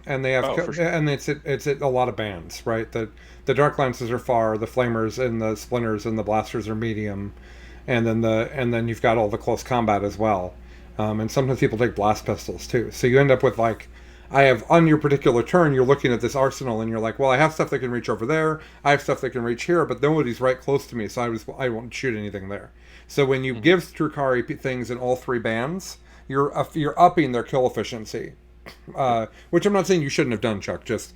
and they have and it's a lot of bands, right? The Dark Lances are far, the Flamers and the Splinters and the Blasters are medium, and then you've got all the close combat as well. And sometimes people take blast pistols too. So you end up with like, I have on your particular turn, you're looking at this arsenal and you're like, well, I have stuff that can reach over there. I have stuff that can reach here, but nobody's right close to me, so I won't shoot anything there. So when you give Drukari things in all three bands, you're upping their kill efficiency. Which I'm not saying you shouldn't have done, Chuck. Just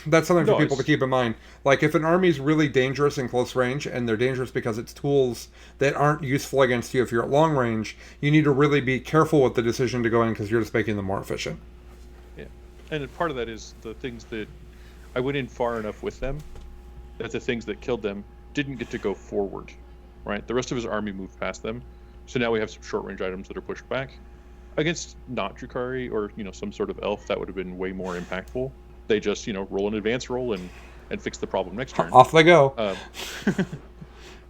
that's something for people to keep in mind. Like if an army's really dangerous in close range, and they're dangerous because it's tools that aren't useful against you if you're at long range, you need to really be careful with the decision to go in because you're just making them more efficient. Yeah, and part of that is the things that I went in far enough with them that the things that killed them didn't get to go forward. Right, the rest of his army moved past them, so now we have some short range items that are pushed back. Against not Drukari or some sort of elf, that would have been way more impactful. They just roll an advance roll and fix the problem next turn. Off they go.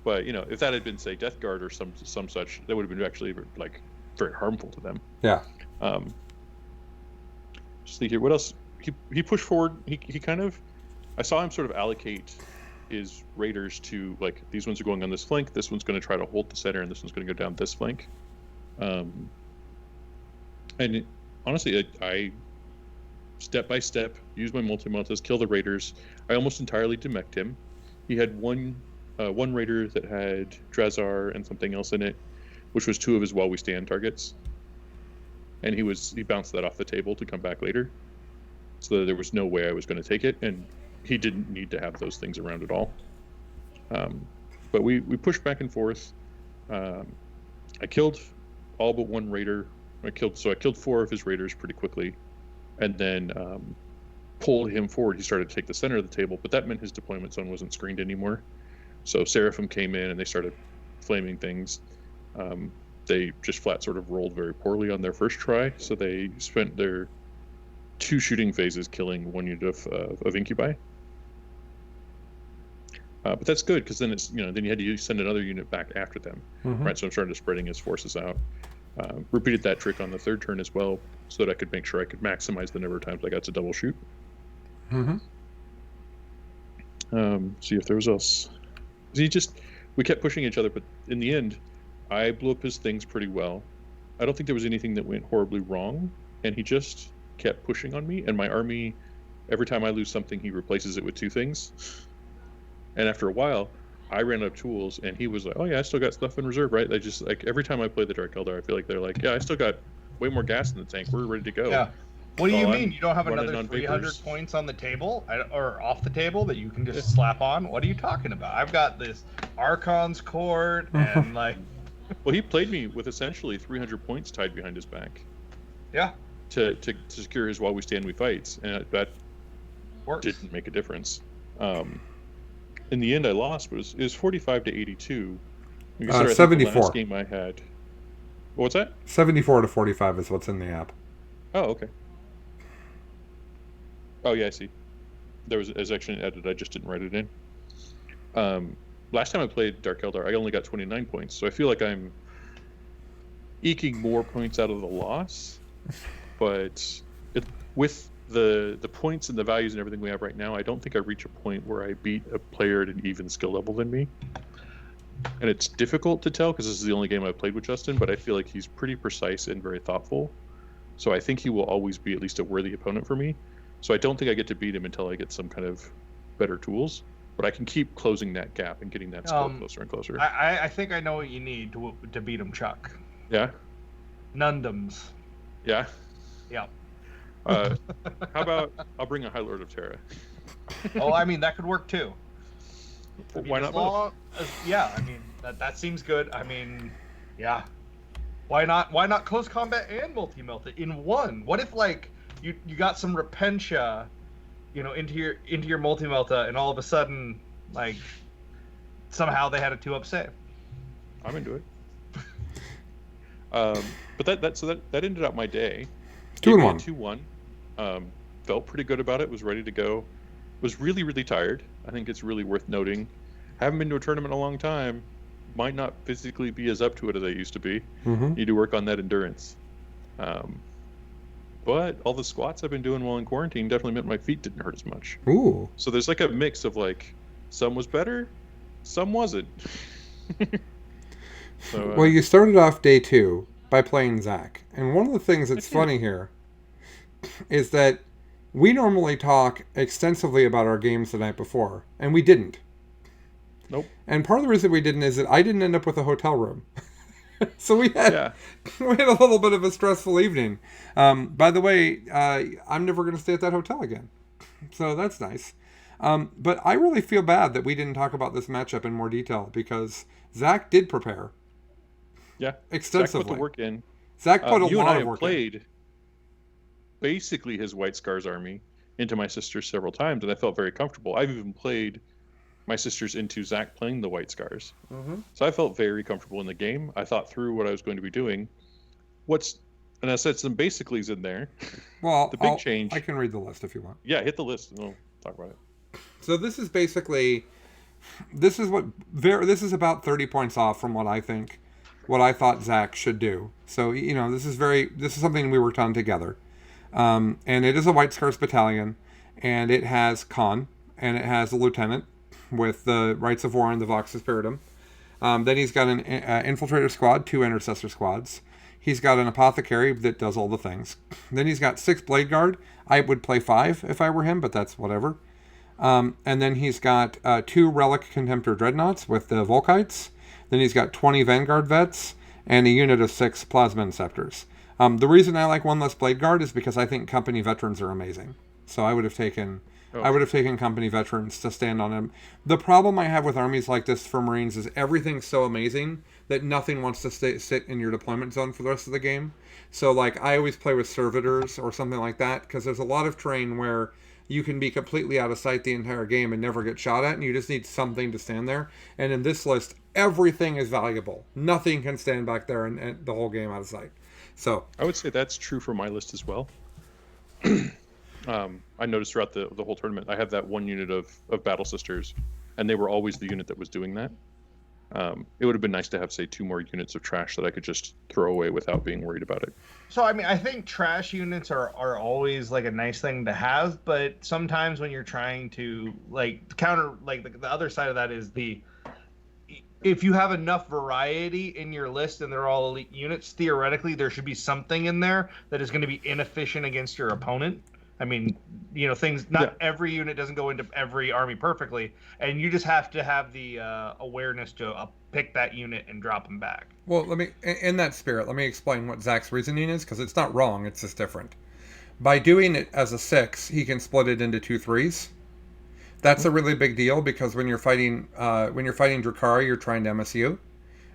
But if that had been say Death Guard or some such, that would have been actually like very harmful to them. Yeah. Just think here, what else? He pushed forward. He kind of, I saw him sort of allocate his raiders to like these ones are going on this flank. This one's going to try to hold the center, and this one's going to go down this flank. And honestly, I step by step use my multi-meltas, kill the raiders. I almost entirely demeched him. He had one raider that had Drazar and something else in it, which was 2 of his while we stand targets. And he bounced that off the table to come back later, so that there was no way I was going to take it, and he didn't need to have those things around at all. But we pushed back and forth. I killed all but one raider. I killed 4 of his raiders pretty quickly, and then pulled him forward. He started to take the center of the table, but that meant his deployment zone wasn't screened anymore. So Seraphim came in and they started flaming things. They just flat sort of rolled very poorly on their first try, so they spent their 2 shooting phases killing 1 unit of Incubi. But that's good because then it's then you had to send another unit back after them, right? So I'm starting to spreading his forces out. Repeated that trick on the 3rd turn as well, so that I could make sure I could maximize the number of times I got to double shoot. See if there was else. We kept pushing each other, but in the end, I blew up his things pretty well. I don't think there was anything that went horribly wrong, and he just kept pushing on me. And my army, every time I lose something, he replaces it with 2 things. And after a while, I ran out of tools, and he was like, "Oh yeah, I still got stuff in reserve, right?" They just like every time I play the Dark Eldar, I feel like they're like, "Yeah, I still got way more gas in the tank. We're ready to go." Yeah. What do you mean? I'm You don't have another running on 300 vapors. points on the table or off the table that you can just slap on? What are you talking about? I've got this Archon's Court and like. Well, he played me with essentially 300 points tied behind his back. Yeah. To secure his while we stand we fights, and that Works. didn't make a difference. In the end, I lost, but it was 45 to 82. You consider, I think, 74. The last game I had. What's that? 74 to 45 is what's in the app. Oh, okay. Oh, yeah, I see. There was a section added. I just didn't write it in. Last time I played Dark Eldar, I only got 29 points, so I feel like I'm eking more points out of the loss. But with the points and the values and everything we have right now, I don't think I reach a point where I beat a player at an even skill level than me. And it's difficult to tell because this is the only game I've played with Justin, but I feel like he's pretty precise and very thoughtful. So I think he will always be at least a worthy opponent for me. So I don't think I get to beat him until I get some kind of better tools. But I can keep closing that gap and getting that score closer and closer. I think I know what you need to beat him, Chuck. Yeah? Nundums. Yeah? Yeah. How about I'll bring a High Lord of Terra? Oh, I mean, that could work too. Why not both? Yeah, I mean, that seems good. I mean, yeah. Why not close combat and multi-melta in one? What if like you got some Repentia, into your multi-melta, and all of a sudden, like, somehow they had a 2-up save. I'm into it. But that ended up my day. 2-1. 2-1. Felt pretty good about it. Was ready to go. Was really, really tired. I think it's really worth noting. Haven't been to a tournament in a long time. Might not physically be as up to it as I used to be. Need to work on that endurance. But all the squats I've been doing while in quarantine definitely meant my feet didn't hurt as much. Ooh. So there's like a mix of like, some was better, some wasn't. So, well, you started off day 2 by playing Zach. And one of the things that's funny here is that we normally talk extensively about our games the night before, and we didn't. Nope. And part of the reason we didn't is that I didn't end up with a hotel room. So we had Yeah. we had a little bit of a stressful evening. By the way, I'm never going to stay at that hotel again, so that's nice. But I really feel bad that we didn't talk about this matchup in more detail because Zach did prepare Yeah. extensively. Zach put the work in. Zach put a You and lot I of have work in. played basically his White Scars army into my sisters several times, and I felt very comfortable. I've even played my sisters into Zach playing the White Scars. Mm-hmm. So I felt very comfortable in the game. I thought through what I was going to be doing. And I said some basicallys in there. Well, The big change. I can read the list if you want. Yeah, hit the list and we'll talk about it. So this is basically, this is about 30 points off from what I thought Zach should do. So this is something we worked on together, and it is a White Scars battalion, and it has Khan, and it has a lieutenant with the Rights of War and the Vox Spiritum. Then he's got an infiltrator squad, 2 intercessor squads. He's got an apothecary that does all the things. Then he's got 6 blade guard. I would play 5 if I were him, but that's whatever. And then he's got 2 relic contemptor dreadnoughts with the Volkites. Then he's got 20 vanguard vets and a unit of 6 plasma inceptors. The reason I like 1 less blade guard is because I think company veterans are amazing. So I would have taken company veterans to stand on them. The problem I have with armies like this for Marines is everything's so amazing that nothing wants to sit in your deployment zone for the rest of the game. So like I always play with servitors or something like that because there's a lot of terrain where you can be completely out of sight the entire game and never get shot at, and you just need something to stand there. And in this list, everything is valuable. Nothing can stand back there and the whole game out of sight. So I would say that's true for my list as well. I noticed throughout the whole tournament, I have that 1 unit of Battle Sisters, and they were always the unit that was doing that. It would have been nice to have, say, 2 more units of trash that I could just throw away without being worried about it. So, I mean, I think trash units are always, like, a nice thing to have, but sometimes when you're trying to, like, counter, like, the other side of that is if you have enough variety in your list and they're all elite units, theoretically, there should be something in there that is going to be inefficient against your opponent. I mean, every unit doesn't go into every army perfectly, and you just have to have the awareness to pick that unit and drop them back. Well, in that spirit, let me explain what Zach's reasoning is, because it's not wrong, it's just different. By doing it as a 6, he can split it into 2 3s. That's a really big deal, because when you're fighting Drukhari, you're trying to MSU,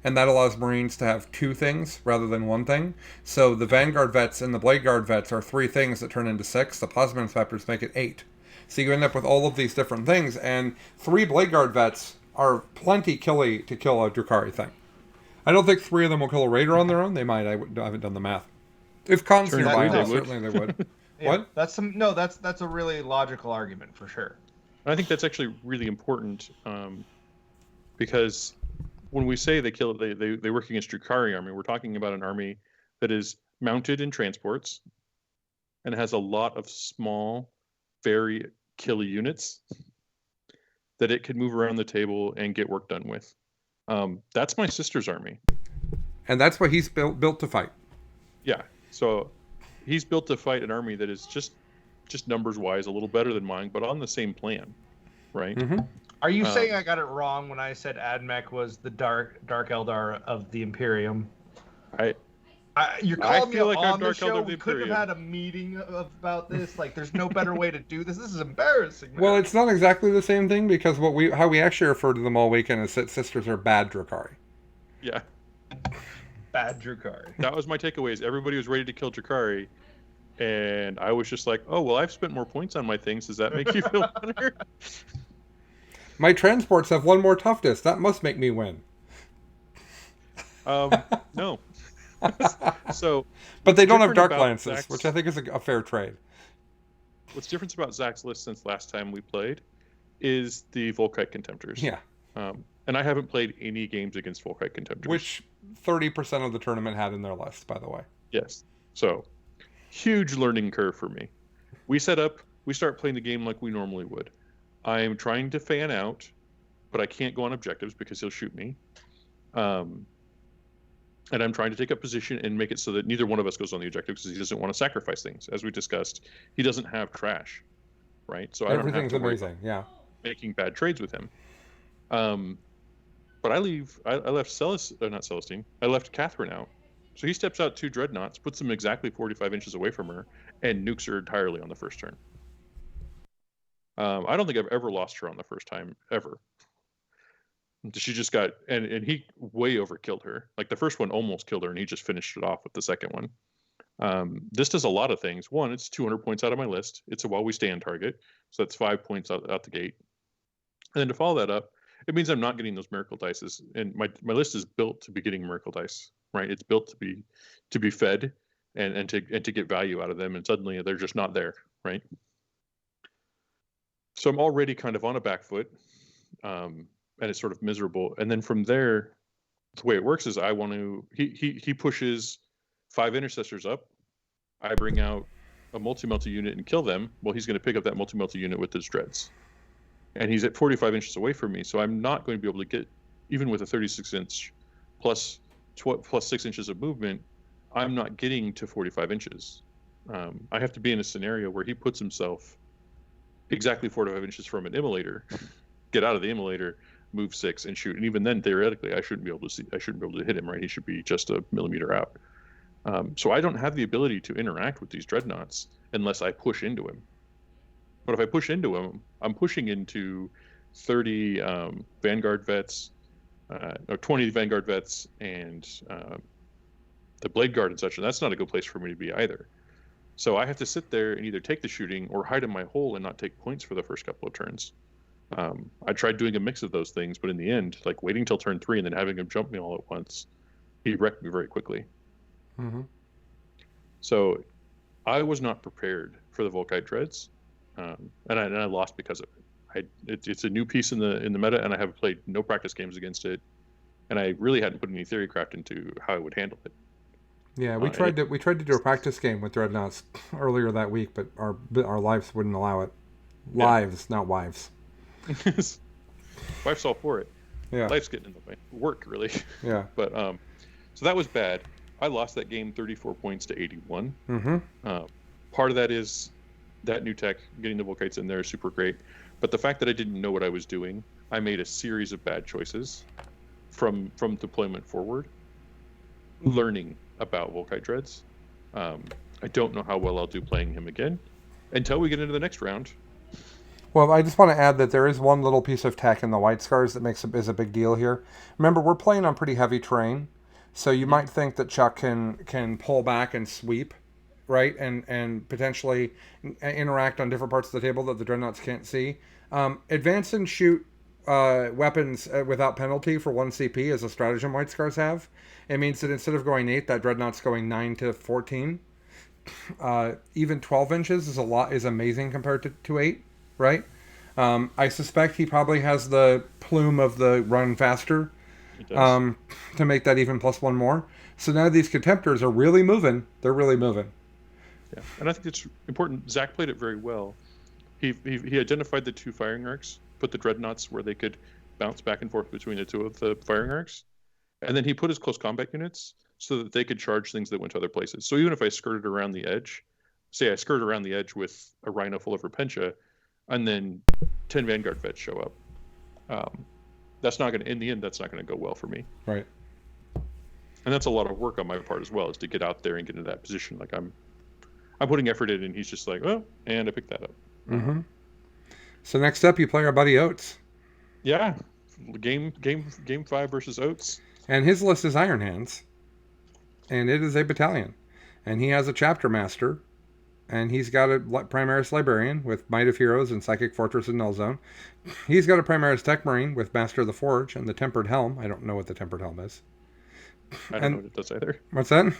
and that allows Marines to have 2 things rather than 1 thing. So the Vanguard vets and the Blade Guard vets are 3 things that turn into 6. The Plasma Inspectors make it 8. So you end up with all of these different things, and 3 Blade Guard vets are plenty killy to kill a Drukhari thing. I don't think 3 of them will kill a Raider on their own. They might. I haven't done the math. If Khan's nearby, certainly they would. Yeah, What? That's a really logical argument for sure. And I think that's actually really important because when we say they work against Drukhari army, we're talking about an army that is mounted in transports and has a lot of small, very killy units that it could move around the table and get work done with. That's my sister's army. And that's what he's built to fight. Yeah. So he's built to fight an army that is just numbers wise a little better than mine, but on the same plan, right? Mm-hmm. Are you saying I got it wrong when I said Admech was the Dark Eldar of the Imperium? You're calling me like on the Dark show. Eldar of the We could have Imperium. had a meeting about this. Like, there's no better way to do this. This is embarrassing. Man. Well, it's not exactly the same thing, because how we actually refer to them all weekend is that sisters are bad Drukhari. Yeah. Bad Drukhari. That was my takeaways. Everybody was ready to kill Drukhari, and I was just like, oh, well, I've spent more points on my things. Does that make you feel better? My transports have 1 more toughness. That must make me win. No. So, But they don't have different Dark about Lances, Zach's- which I think is a fair trade. what's different about Zach's list since last time we played is the Volkite Contemptors. Yeah. And I haven't played any games against Volkite Contemptors. Which 30% of the tournament had in their list, by the way. Yes. So, huge learning curve for me. We start playing the game like we normally would. I am trying to fan out, but I can't go on objectives because he'll shoot me. And I'm trying to take up position and make it so that neither one of us goes on the objective because he doesn't want to sacrifice things. As we discussed, he doesn't have trash, right? So I don't have Everything's to worry amazing. Yeah. making bad trades with him. But I left not Celestine. I left Catherine out. So he steps out 2 dreadnoughts, puts them exactly 45 inches away from her, and nukes her entirely on the first turn. I don't think I've ever lost her on the first time, ever. She just got, and he way overkilled her. Like the first one almost killed her, and he just finished it off with the second one. This does a lot of things. One, it's 200 points out of my list. It's a while we stand target, so that's 5 points out the gate. And then to follow that up, it means I'm not getting those miracle dice. And my list is built to be getting miracle dice, right? It's built to be fed and to get value out of them, and suddenly they're just not there, right? So I'm already kind of on a back foot, and it's sort of miserable. And then from there, the way it works is he pushes 5 intercessors up. I bring out a multi-melty unit and kill them. Well, he's going to pick up that multi-melty unit with his dreads. And he's at 45 inches away from me, so I'm not going to be able to get, even with a 36-inch plus 6 inches of movement, I'm not getting to 45 inches. I have to be in a scenario where he puts himself exactly 45 inches from an immolator, get out of the immolator, move 6, and shoot. And even then, theoretically, I shouldn't be able to hit him, right? He should be just a millimeter out. So I don't have the ability to interact with these dreadnoughts unless I push into him. But if I push into him, I'm pushing into 30 Vanguard vets, or 20 Vanguard vets, and the Blade Guard and such. And that's not a good place for me to be either. So I have to sit there and either take the shooting or hide in my hole and not take points for the first couple of turns. I tried doing a mix of those things, but in the end, like waiting till turn 3 and then having him jump me all at once, he wrecked me very quickly. Mm-hmm. So I was not prepared for the Volkite Dreads. And I lost because of it. It's a new piece in the meta, and I have played no practice games against it, and I really hadn't put any theorycraft into how I would handle it. Yeah, we tried to do a practice game with dreadnoughts earlier that week, but our lives wouldn't allow it. Lives, not wives. Wife's all for it. Yeah, life's getting in the way. Work really. Yeah, but so that was bad. I lost that game 34 points to 81. Mm-hmm. Part of that is that new tech, getting the Volkites in there is super great. But the fact that I didn't know what I was doing, I made a series of bad choices from deployment forward, learning about Volkite Dreads. I don't know how well I'll do playing him again until we get into the next round. Well, I just want to add that there is one little piece of tech in the White Scars that is a big deal here. Remember, we're playing on pretty heavy terrain, so you might think that Chuck can pull back and sweep, right, and potentially interact on different parts of the table that the dreadnoughts can't see. Advance and shoot weapons without penalty for 1 CP is a stratagem White Scars have. It means that instead of going 8, that dreadnought's going 9 to 14. Even 12 inches is amazing compared to 8, right? I suspect he probably has the plume of the run faster to make that even +1 more. So now these contemptors are really moving. They're really moving. Yeah, and I think it's important. Zach played it very well. He identified the 2 firing arcs, put the dreadnoughts where they could bounce back and forth between the 2 of the firing arcs, and then he put his close combat units so that they could charge things that went to other places. So even if I skirted around the edge, say I skirted around the edge with a Rhino full of Repentia, and then 10 Vanguard vets show up, that's not going to, in the end, that's not going to go well for me. Right. And that's a lot of work on my part as well, is to get out there and get into that position. Like I'm putting effort in, and he's just like, oh, and I picked that up. Mm-hmm. So next up, you play our buddy Oates. Yeah, game 5 versus Oates. And his list is Iron Hands, and it is a battalion, and he has a chapter master, and he's got a Primaris Librarian with Might of Heroes and Psychic Fortress and Null Zone. He's got a Primaris Tech Marine with Master of the Forge and the Tempered Helm. I don't know what the Tempered Helm is. I don't know what it does either. What's that?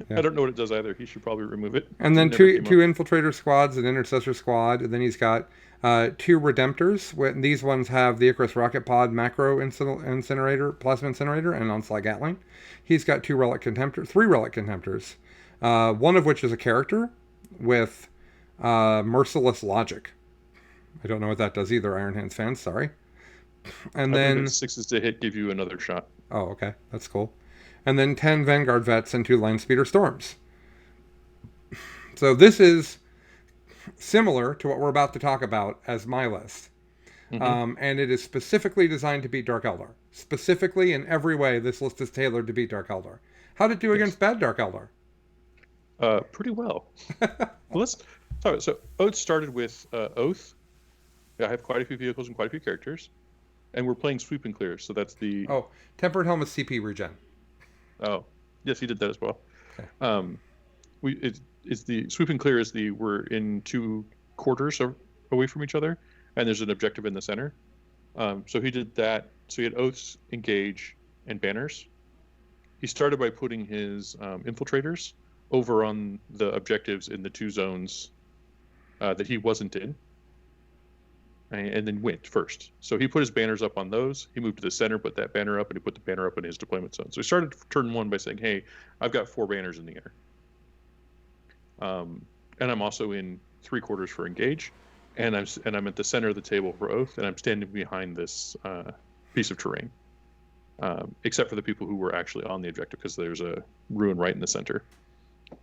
Yeah. I don't know what it does either. He should probably remove it. And then two Infiltrator squads, an Intercessor squad, and then he's got 2 Redemptors. These ones have the Icarus Rocket Pod, Macro Incinerator, Plasma Incinerator, and Onslaught Gatling. He's got 3 Relic Contemptors, one of which is a character with Merciless Logic. I don't know what that does either, Iron Hands fans, sorry. And then 6s to hit give you another shot. Oh, okay. That's cool. and then 10 Vanguard Vets and 2 Line Speeder Storms. So this is similar to what we're about to talk about as my list. And it is specifically designed to beat Dark Eldar. Specifically, in every way, this list is tailored to beat Dark Eldar. How did it do against bad Dark Eldar? Pretty well. Well, let's talk. So Oath started with Oath. I have quite a few vehicles and quite a few characters, and we're playing Sweep and Clear. So that's the Tempered Helmet CP regen. Oh, yes, he did that as well. Okay. It's the Sweep and Clear is we're in 2 quarters away from each other, and there's an objective in the center. So he did that. So he had Oaths, Engage, and Banners. He started by putting his infiltrators over on the objectives in the 2 zones that he wasn't in, and then went first. So he put his banners up on those. He moved to the center, put that banner up, and he put the banner up in his deployment zone. So he started turn 1 by saying, hey, I've got 4 banners in the air. And I'm also in 3 quarters for Engage, and I'm at the center of the table for Oath, and I'm standing behind this piece of terrain, except for the people who were actually on the objective, because there's a ruin right in the center.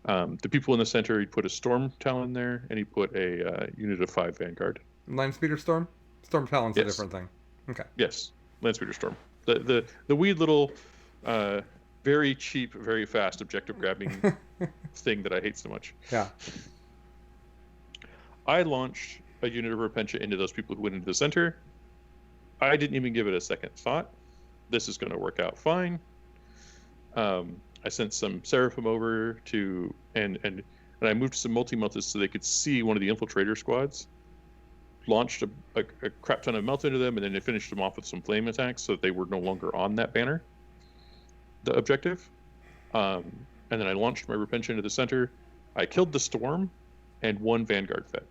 The people in the center, he put a Storm Talon there, and he put a unit of 5 Vanguard. Line Speeder Storm? Storm Talon's a different thing. Okay. Yes, Land Speeder Storm. The wee little, very cheap, very fast objective grabbing thing that I hate so much. Yeah. I launched a unit of Repentia into those people who went into the center. I didn't even give it a second thought. This is going to work out fine. I sent some Seraphim over to, and I moved some multi-meltas so they could see one of the infiltrator squads. Launched a crap ton of melt into them, and then they finished them off with some flame attacks so that they were no longer on that banner, the objective. And then I launched my Repentia into the center. I killed the Storm and 1 Vanguard Vet.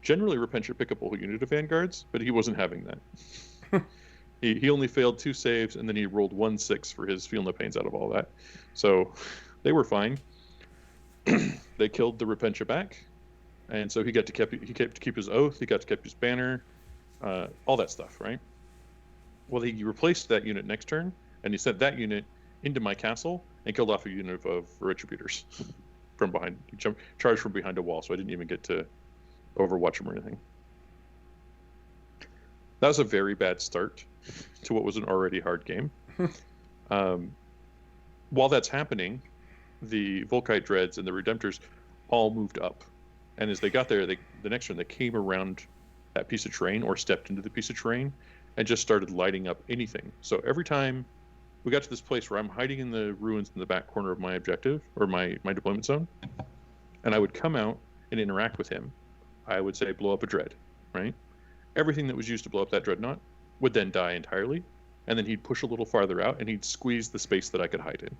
Generally, Repentia pick up a whole unit of Vanguards, but he wasn't having that. He only failed 2 saves, and then he rolled 1/6 for his Feel No Pains out of all that. So they were fine. They killed the Repentia back, and so he got to keep his Oath. He got to keep his banner, all that stuff, right? Well, he replaced that unit next turn, and he sent that unit into my castle and killed off a unit of Retributors from behind. He charged from behind a wall, so I didn't even get to overwatch him or anything. That was a very bad start to what was an already hard game. While that's happening, the Volkite Dreads and the Redemptors all moved up. And as they got there, the next turn, they came around that piece of terrain or stepped into the piece of terrain and just started lighting up anything. So every time we got to this place where I'm hiding in the ruins in the back corner of my objective or my deployment zone, and I would come out and interact with him, I would say, blow up a dread, right? Everything that was used to blow up that dreadnought would then die entirely, and then he'd push a little farther out and he'd squeeze the space that I could hide in.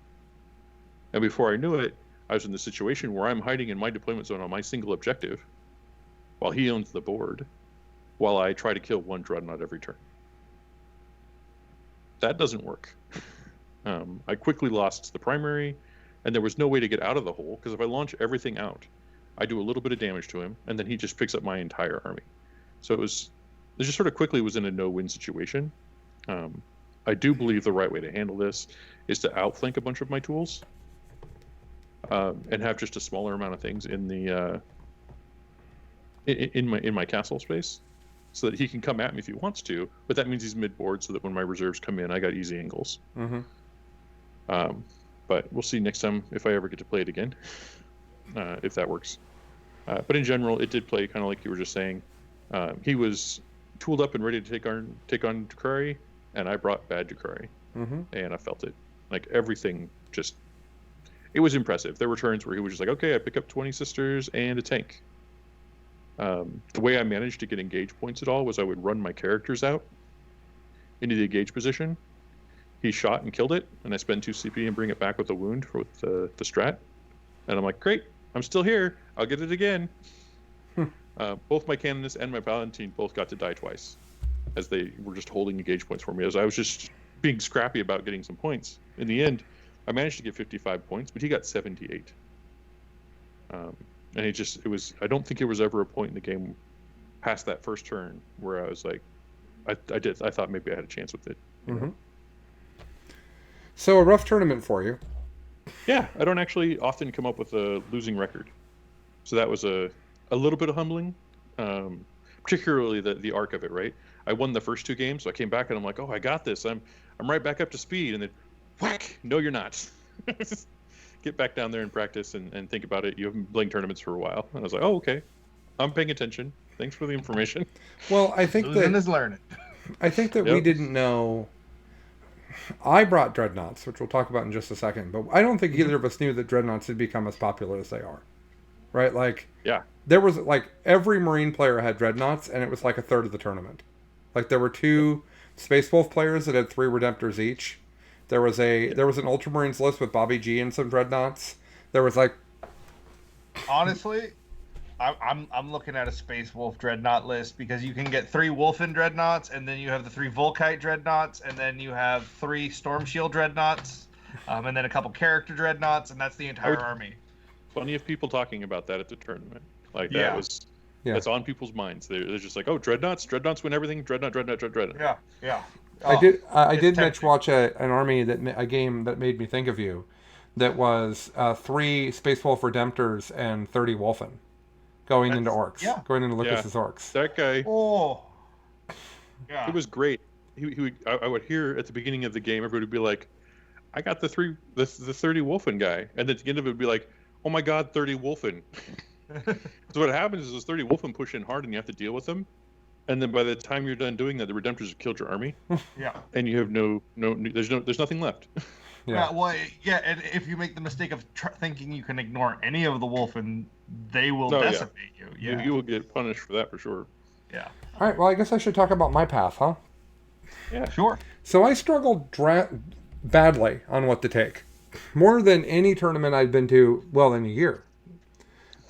And before I knew it, I was in the situation where I'm hiding in my deployment zone on my single objective while he owns the board, while I try to kill 1 dreadnought every turn. That doesn't work. I quickly lost the primary, and there was no way to get out of the hole, because if I launch everything out, I do a little bit of damage to him, and then he just picks up my entire army. So it just sort of quickly was in a no-win situation. I do believe the right way to handle this is to outflank a bunch of my tools, and have just a smaller amount of things in the in my castle space, so that he can come at me if he wants to. But that means he's mid-board, so that when my reserves come in, I got easy angles. Mm-hmm. But we'll see next time if I ever get to play it again, if that works. But in general, it did play kind of like you were just saying. He was tooled up and ready to take on Dukari, and I brought bad Dukari, and I felt it. Like everything, it was impressive. There were turns where he was just like, okay, I pick up 20 sisters and a tank. The way I managed to get engage points at all was I would run my characters out into the engage position. He shot and killed it, and I spend 2 CP and bring it back with a wound with the strat. And I'm like, great, I'm still here. I'll get it again. Both my Canonist and my Palatine both got to die twice, as they were just holding engage points for me, as I was just being scrappy about getting some points. In the end, I managed to get 55 points, but he got 78. And I don't think there was ever a point in the game past that first turn where I was like, I thought maybe I had a chance with it. You know? So a rough tournament for you. Yeah, I don't actually often come up with a losing record, so that was a little bit humbling, um, particularly the arc of it. Right, I won the first two games, so I came back and I'm like, oh, I got this. I'm right back up to speed, and then whack, no, you're not. Get back down there and practice and think about it. You haven't been playing tournaments for a while, and I was like, oh, okay, I'm paying attention. Thanks for the information. Well, I think Losing that is learning. we Yep. didn't know. I brought dreadnoughts, which we'll talk about in just a second, but I don't think Mhm. either of us knew that dreadnoughts had become as popular as they are. Right? Like Yeah. there was like every Marine player had dreadnoughts, and it was like a third of the tournament. Like there were Yep. two Space Wolf players that had three Redemptors each. Yep. There was an Ultramarines list with Bobby G and some dreadnoughts. There was like Honestly, I'm looking at a Space Wolf dreadnought list because you can get 3 Wolfen dreadnoughts, and then you have the 3 Volkite dreadnoughts, and then you have 3 Storm Shield dreadnoughts, and then a couple character dreadnoughts, and that's the entire would- army. Plenty of people talking about that at the tournament. Like that Yeah. was yeah. that's on people's minds. They're just like, oh, dreadnoughts win everything. Dreadnought. Yeah, yeah. I Oh, did. I it's did, Mitch, tempting. watch an army a game that made me think of you. That was 3 Space Wolf Redemptors and 30 Wolfen going into That's- orcs, yeah. going into Yeah. Lucas's orcs. That guy, Oh, yeah. it was great. I would hear at the beginning of the game, everybody would be like, I got the 30 Wolfen guy, and at the end of it would be like, oh my God, 30 Wolfen. So what happens is those 30 Wolfen push in hard, and you have to deal with them. And then by the time you're done doing that, the Redemptors have killed your army, Yeah. and you have there's nothing left. Yeah. Well, yeah, and if you make the mistake of thinking you can ignore any of the Wolfen, they will Oh, yeah. decimate you. Yeah. You will get punished for that for sure. Yeah. All right. Well, I guess I should talk about my path, huh? Yeah. Sure. So I struggled badly on what to take, more than any tournament I'd been to. Well, in a year.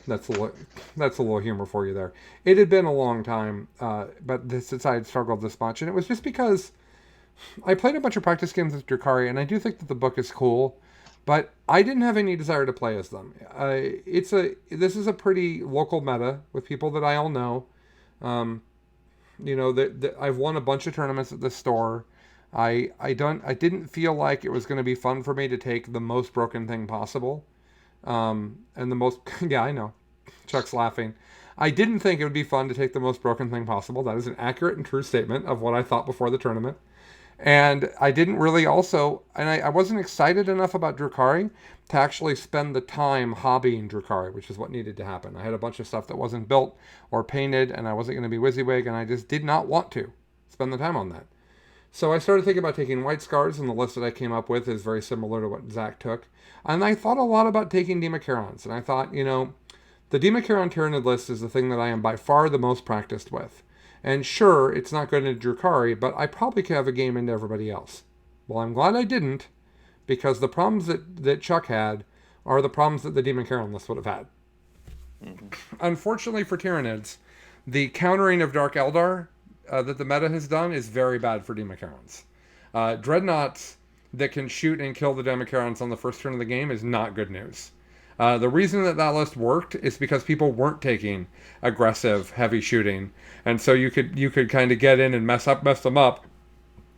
That's a little humor for you there. It had been a long time, but since I had struggled this much, and it was just because I played a bunch of practice games with Drakari, and I do think that the book is cool, but I didn't have any desire to play as them. This is a pretty local meta with people that I all know. I've won a bunch of tournaments at this store. I didn't feel like it was going to be fun for me to take the most broken thing possible. And the most, yeah, I know. Chuck's laughing. I didn't think it would be fun to take the most broken thing possible. That is an accurate and true statement of what I thought before the tournament. And I didn't really I wasn't excited enough about Drakari to actually spend the time hobbying Drakari, which is what needed to happen. I had a bunch of stuff that wasn't built or painted, and I wasn't going to be WYSIWYG, and I just did not want to spend the time on that. So I started thinking about taking White Scars, and the list that I came up with is very similar to what Zach took. And I thought a lot about taking Democarons, and I thought, the Democaron Tyranid list is the thing that I am by far the most practiced with. And sure, it's not good into Drakari, but I probably could have a game into everybody else. Well, I'm glad I didn't, because the problems that Chuck had are the problems that the Democaron list would have had. Mm-hmm. Unfortunately for Tyranids, the countering of Dark Eldar that the meta has done is very bad for Democarons. Dreadnoughts that can shoot and kill the Democarons on the first turn of the game is not good news. The reason that list worked is because people weren't taking aggressive, heavy shooting, and so you could kind of get in and mess them up.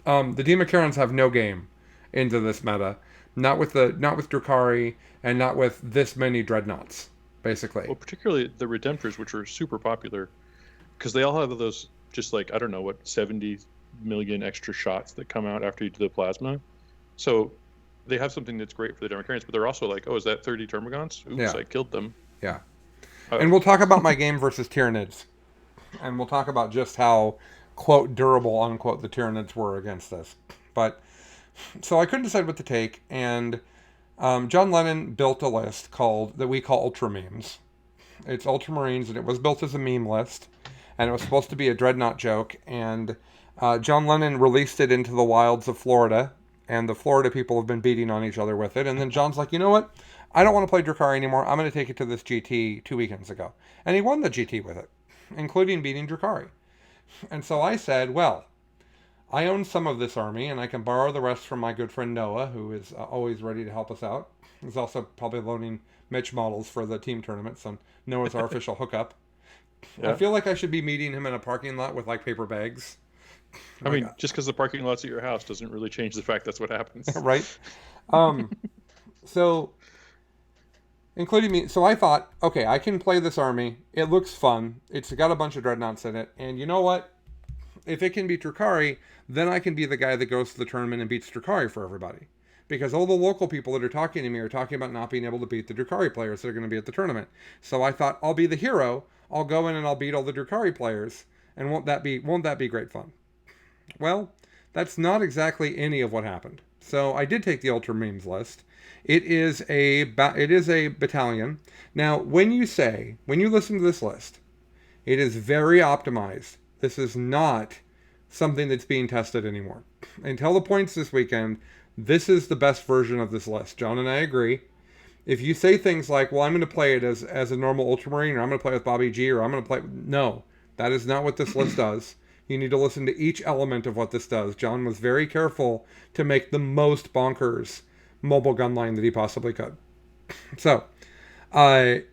The Democarons have no game into this meta, not with Drakari, and not with this many dreadnoughts, basically. Well, particularly the Redemptors, which are super popular, because they all have those just like, I don't know what, 70 million extra shots that come out after you do the plasma. So they have something that's great for the Democarons, but they're also like, oh, is that 30 Termagants? Oops, Yeah. I killed them. Yeah. And we'll talk about my game versus Tyranids. And we'll talk about just how, quote, durable, unquote, the Tyranids were against this. But, so I couldn't decide what to take, and John Lennon built a list that we call Ultra Memes. It's Ultramarines, and it was built as a meme list, and it was supposed to be a Dreadnought joke, and John Lennon released it into the wilds of Florida, and the Florida people have been beating on each other with it, and then John's like, you know what? I don't want to play Drakari anymore. I'm going to take it to this GT 2 weekends ago. And he won the GT with it, including beating Drakari. And so I said, well, I own some of this army, and I can borrow the rest from my good friend Noah, who is always ready to help us out. He's also probably loaning Mitch models for the team tournament, so Noah's our official hookup. Yeah. I feel like I should be meeting him in a parking lot with, like, paper bags. I mean, just because the parking lot's at your house doesn't really change the fact that's what happens. Right? So, including me, so I thought, okay, I can play this army. It looks fun. It's got a bunch of dreadnoughts in it. And you know what? If it can beat Drukhari, then I can be the guy that goes to the tournament and beats Drukhari for everybody. Because all the local people that are talking to me are talking about not being able to beat the Drukhari players that are going to be at the tournament. So I thought, I'll be the hero. I'll go in and I'll beat all the Drukhari players. And won't that be great fun? Well, that's not exactly any of what happened. So I did take the Ultramarines list. It is a battalion. Now, when you listen to this list, it is very optimized. This is not something that's being tested anymore. Until the points this weekend, this is the best version of this list. John and I agree. If you say things like, well, I'm going to play it as a normal Ultramarine, or I'm going to play with Bobby G, or I'm going to play... No, that is not what this list does. You need to listen to each element of what this does. John was very careful to make the most bonkers mobile gun line that he possibly could. So, it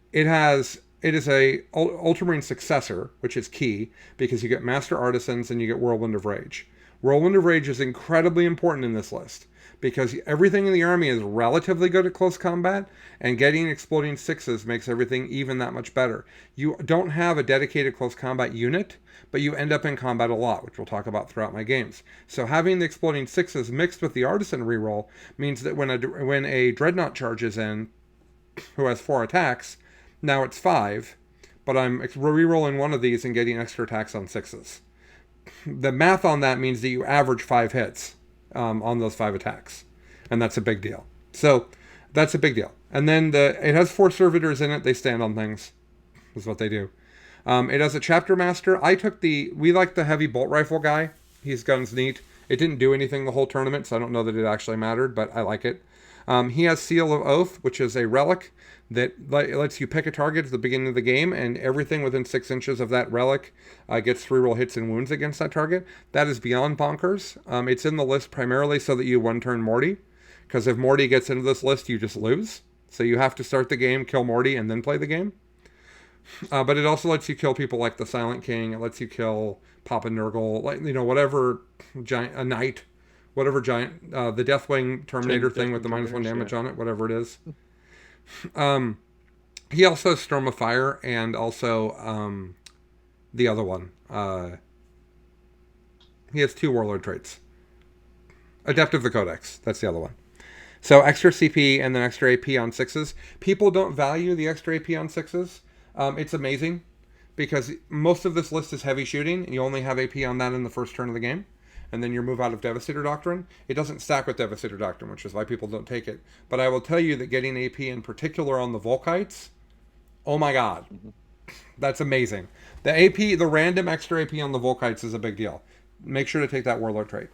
is a Ultramarine successor, which is key, because you get Master Artisans and you get Whirlwind of Rage. Whirlwind of Rage is incredibly important in this list, because everything in the army is relatively good at close combat, and getting exploding sixes makes everything even that much better. You don't have a dedicated close combat unit, but you end up in combat a lot, which we'll talk about throughout my games. So having the exploding sixes mixed with the artisan reroll means that when a dreadnought charges in, who has 4 attacks, now it's 5, but I'm rerolling one of these and getting extra attacks on sixes. The math on that means that you average 5 hits on those 5 attacks, and that's a big deal. So that's a big deal. And then it has 4 servitors in it. They stand on things. Is what they do. It has a chapter master. We like the heavy bolt rifle guy. His gun's neat. It didn't do anything the whole tournament, so I don't know that it actually mattered, but I like it. He has Seal of Oath, which is a relic that lets you pick a target at the beginning of the game, and everything within 6 inches of that relic gets 3 roll hits and wounds against that target. That is beyond bonkers. It's in the list primarily so that you one-turn Morty, because if Morty gets into this list, you just lose. So you have to start the game, kill Morty, and then play the game. But it also lets you kill people like the Silent King. It lets you kill Papa Nurgle, whatever giant, a knight, whatever giant, the Deathwing Terminator thing with the -1 damage on it, whatever it is. He also has Storm of Fire and also the other one. He has 2 Warlord traits. Adept of the Codex, that's the other one. So extra CP and then extra AP on 6s. People don't value the extra AP on 6s. It's amazing because most of this list is heavy shooting, and you only have AP on that in the first turn of the game, and then you move out of Devastator Doctrine. It doesn't stack with Devastator Doctrine, which is why people don't take it. But I will tell you that getting AP in particular on the Volkites, oh my god, that's amazing. The AP, the random extra AP on the Volkites is a big deal. Make sure to take that Warlord trait.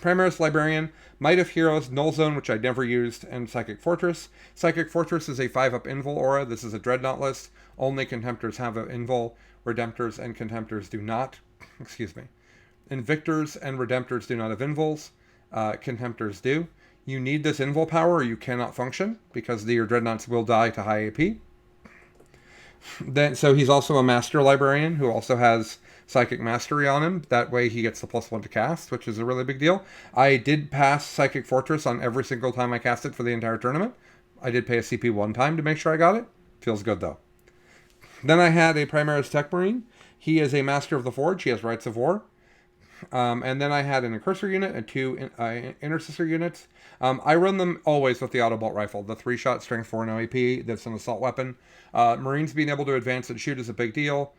Primaris Librarian, Might of Heroes, Null Zone, which I never used, and Psychic Fortress. Psychic Fortress is a 5-up Invul aura. This is a Dreadnought list. Only Contemptors have an Invul. Redemptors and Contemptors do not. Excuse me. Invictors and Redemptors do not have Invuls. Contemptors do. You need this Invul power or you cannot function, because your Dreadnoughts will die to high AP. So he's also a Master Librarian who also has Psychic Mastery on him. That way he gets the +1 to cast, which is a really big deal. I did pass Psychic Fortress on every single time I cast it for the entire tournament. I did pay a CP 1 time to make sure I got it. Feels good, though. Then I had a Primaris Tech Marine. He is a Master of the Forge. He has Rights of War. And then I had an Incursor unit and 2 Intercessor units. I run them always with the Autobolt Rifle. The 3-shot Strength 4 no AP. That's an assault weapon. Marines being able to advance and shoot is a big deal.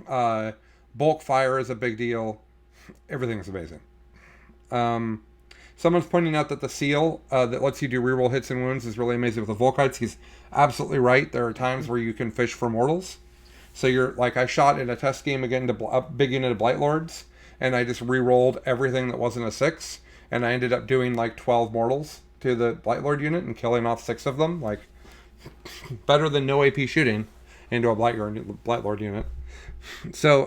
Bulk fire is a big deal. Everything is amazing. Someone's pointing out that the seal that lets you do reroll hits and wounds is really amazing with the Volkites. He's absolutely right. There are times where you can fish for mortals. So you're like, I shot in a test game again to a big unit of Blight Lords, and I just re-rolled everything that wasn't a 6, and I ended up doing like 12 mortals to the Blight Lord unit and killing off 6 of them. Like, better than no AP shooting into a Blight Lord unit. So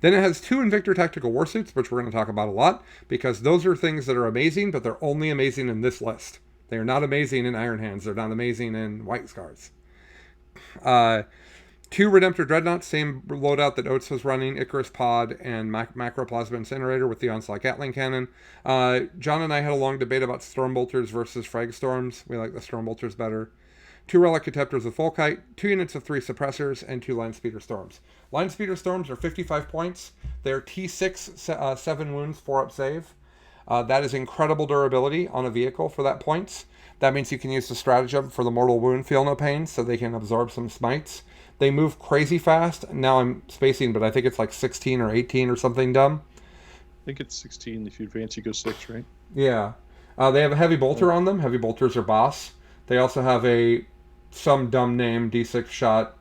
then it has 2 Invictor Tactical Warsuits, which we're going to talk about a lot, because those are things that are amazing, but they're only amazing in this list. They are not amazing in Iron Hands. They're not amazing in White Scars. 2 Redemptor Dreadnoughts, same loadout that Oates was running, Icarus Pod and Macroplasma Incinerator with the Onslaught Gatling Cannon. John and I had a long debate about Stormbolters versus Fragstorms. We like the Stormbolters better. 2 Relic Contemptors with Volkite, 2 units of 3 Suppressors, and 2 Line Speeder Storms. Line Speeder Storms are 55 points. They're T6, 7 wounds, 4 up save. That is incredible durability on a vehicle for that points. That means you can use the stratagem for the Mortal Wound Feel No Pain, so they can absorb some smites. They move crazy fast. Now I'm spacing, but I think it's like 16 or 18 or something dumb. I think it's 16. If you advance, you go 6, right? Yeah. They have a Heavy Bolter on them. Heavy Bolters are boss. They also have some dumb name, D6 shot,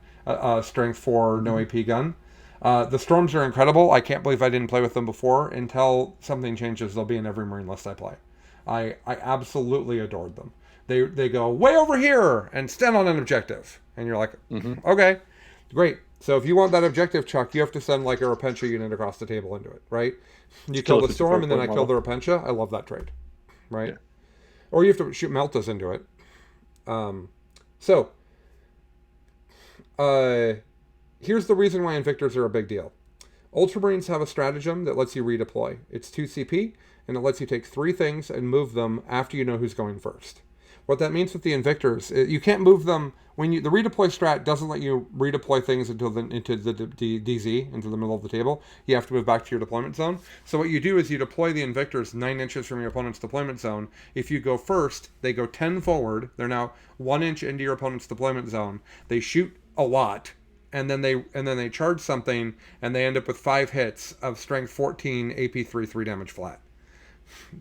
strength 4, no AP gun. The Storms are incredible. I can't believe I didn't play with them before. Until something changes, they'll be in every Marine list I play. I absolutely adored them. They go way over here and stand on an objective. And you're like, okay, great. So if you want that objective, Chuck, you have to send like a Repentia unit across the table into it, right? You kill the Storm and then I kill the Repentia. I love that trade, right? Yeah. Or you have to shoot Meltas into it. Here's the reason why Invictors are a big deal. Ultramarines have a stratagem that lets you redeploy. It's 2 CP, and it lets you take 3 things and move them after you know who's going first. What that means with the Invictors, you can't move them when the redeploy strat doesn't let you redeploy things into the DZ, into the middle of the table. You have to move back to your deployment zone. So what you do is you deploy the Invictors 9 inches from your opponent's deployment zone. If you go first, they go 10 forward. They're now 1 inch into your opponent's deployment zone. They shoot a lot, and then they charge something, and they end up with 5 hits of strength 14, AP 3 damage flat.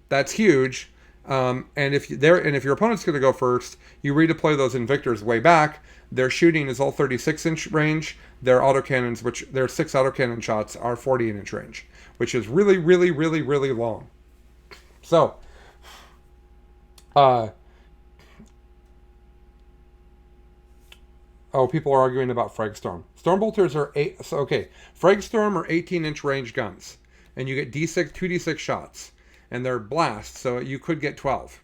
That's huge. And if your opponent's going to go first, you redeploy those Invictors way back. Their shooting is all 36-inch range. Their autocannons, which their 6 autocannon shots, are 40-inch range, which is really, really, really, really long. So, people are arguing about Fragstorm. Stormbolters are Fragstorm are 18-inch range guns, and you get 2d6 shots. And they're blast, so you could get 12.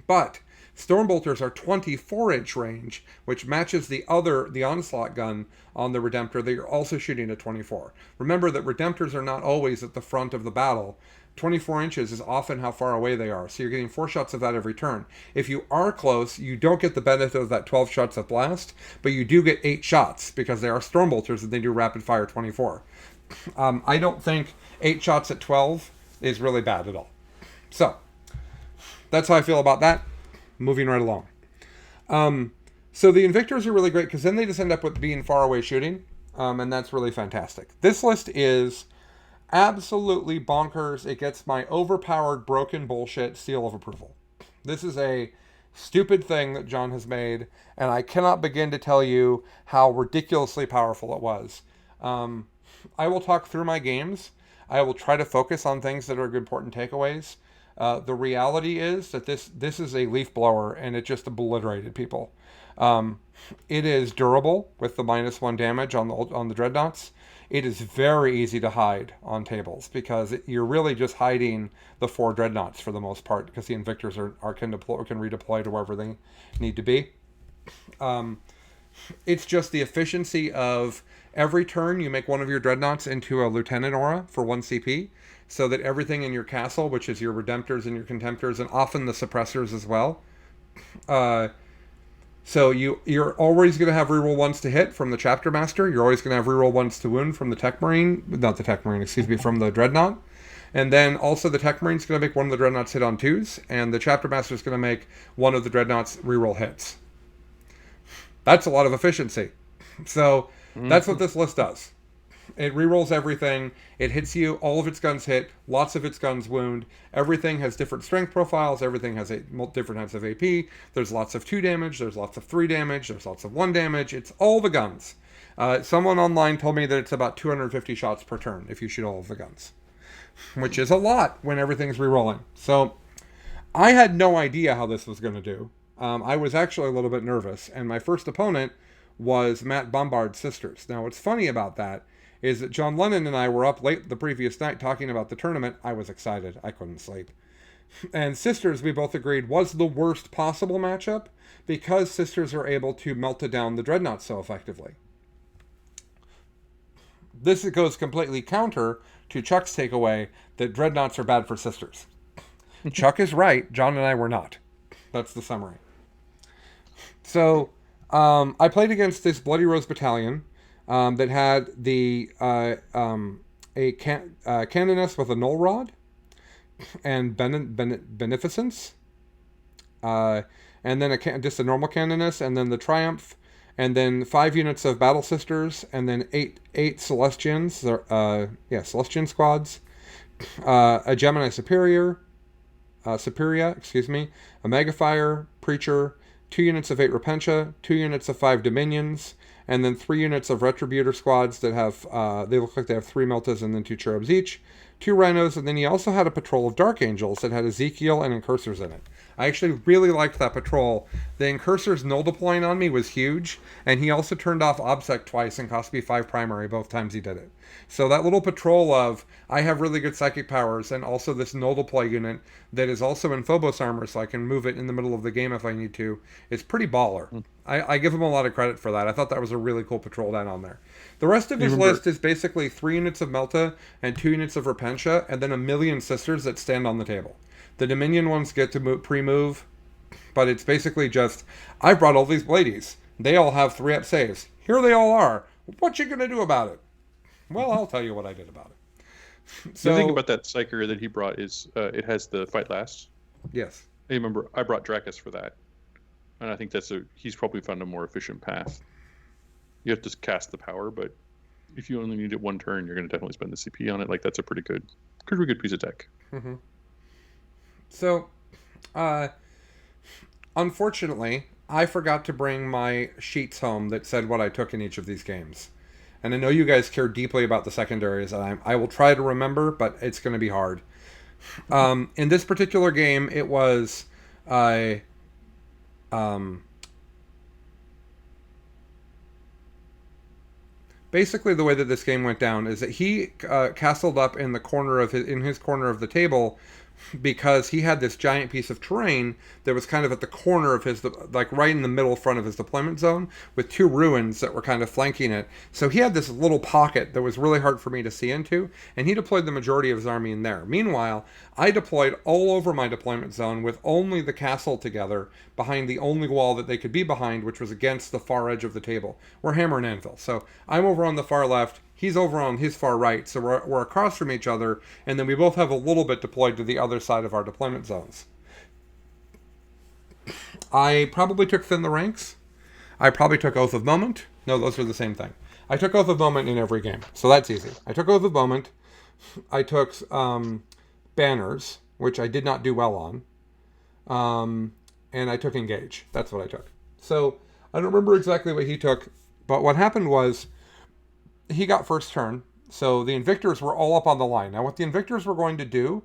But Stormbolters are 24-inch range, which matches the Onslaught gun on the Redemptor that you're also shooting at 24. Remember that Redemptors are not always at the front of the battle. 24 inches is often how far away they are, so you're getting 4 shots of that every turn. If you are close, you don't get the benefit of that 12 shots of blast, but you do get 8 shots, because they are Stormbolters and they do rapid fire 24. I don't think 8 shots at 12 is really bad at all. So, that's how I feel about that. Moving right along. So the Invictors are really great, because then they just end up with being far away shooting, and that's really fantastic. This list is absolutely bonkers. It gets my overpowered, broken bullshit seal of approval. This is a stupid thing that John has made, and I cannot begin to tell you how ridiculously powerful it was. I will talk through my games. I will try to focus on things that are important takeaways. The reality is that this is a leaf blower, and it just obliterated people. It is durable with the -1 damage on the Dreadnoughts. It is very easy to hide on tables, because you're really just hiding the 4 Dreadnoughts for the most part, because the Invictors can redeploy to wherever they need to be. It's just the efficiency of every turn you make one of your Dreadnoughts into a Lieutenant Aura for 1 CP, so that everything in your castle, which is your Redemptors and your Contemptors, and often the Suppressors as well, so you're always going to have reroll 1s to hit from the Chapter Master. You're always going to have reroll 1s to wound from the from the Dreadnought. And then also the Tech Marine's going to make one of the Dreadnoughts hit on 2s, and the Chapter Master's going to make one of the Dreadnoughts reroll hits. That's a lot of efficiency. So that's what this list does. It rerolls everything. It hits you. All of its guns hit. Lots of its guns wound. Everything has different strength profiles. Everything has different types of AP. There's lots of 2 damage. There's lots of 3 damage. There's lots of 1 damage. It's all the guns. Someone online told me that it's about 250 shots per turn if you shoot all of the guns, which is a lot when everything's rerolling. So I had no idea how this was going to do. I was actually a little bit nervous, and my first opponent was Matt Bombard's Sisters. Now, what's funny about that is that John Lennon and I were up late the previous night talking about the tournament. I was excited. I couldn't sleep. And Sisters, we both agreed, was the worst possible matchup, because Sisters are able to melt down the Dreadnought so effectively. This goes completely counter to Chuck's takeaway that dreadnoughts are bad for sisters. Chuck is right. John and I were not. That's the summary. So I played against this Bloody Rose battalion that had a canoness with a null rod and beneficence, and then just a normal canoness, and then the triumph, and then 5 units of battle sisters, and then eight Celestians, Celestian squads, a Gemini Superior, a Megafire, Preacher, 2 units of 8 Repentia, 2 units of 5 Dominions, and then 3 units of Retributor squads that have, they look like they have 3 Meltas and then 2 Cherubs each, 2 Rhinos, and then he also had a patrol of Dark Angels that had Ezekiel and Incursors in it. I actually really liked that patrol. The Incursors null deploying on me was huge, and he also turned off OBSEC twice and cost me 5 primary both times he did it. So that little patrol of, I have really good psychic powers, and also this null deploy unit that is also in Phobos armor, so I can move it in the middle of the game if I need to, is pretty baller. I give him a lot of credit for that. I thought that was a really cool patrol down on there. The rest of his list is basically 3 units of Melta and 2 units of Repentia, and then a million sisters that stand on the table. The Dominion ones get to pre-move, but it's basically just, I've brought all these ladies. They all have 3-up saves. Here they all are. What you gonna do about it? Well, I'll tell you what I did about it. So, the thing about that Psyker that he brought is it has the fight last. Yes. I remember I brought Dracus for that. And I think he's probably found a more efficient path. You have to cast the power, but if you only need it 1 turn, you're going to definitely spend the CP on it. Like, that's a pretty good piece of tech. Mm-hmm. So, unfortunately, I forgot to bring my sheets home that said what I took in each of these games. And I know you guys care deeply about the secondaries, and I will try to remember, but it's going to be hard. In this particular game, it was... basically the way that this game went down is that he castled up in the corner of his corner of the table because he had this giant piece of terrain that was kind of at the corner of his, like right in the middle front of his deployment zone, with 2 ruins that were kind of flanking it. So he had this little pocket that was really hard for me to see into, and he deployed the majority of his army in there. Meanwhile, I deployed all over my deployment zone with only the castle together behind the only wall that they could be behind, which was against the far edge of the table. We're hammer and anvil. So I'm over on the far left, he's over on his far right, so we're across from each other, and then we both have a little bit deployed to the other side of our deployment zones. I probably took Thin the Ranks. I probably took Oath of Moment. No, those are the same thing. I took Oath of Moment in every game, so that's easy. I took Oath of Moment. I took Banners, which I did not do well on. And I took Engage. That's what I took. So I don't remember exactly what he took, but what happened was he got first turn, so the Invictors were all up on the line. Now, what the Invictors were going to do,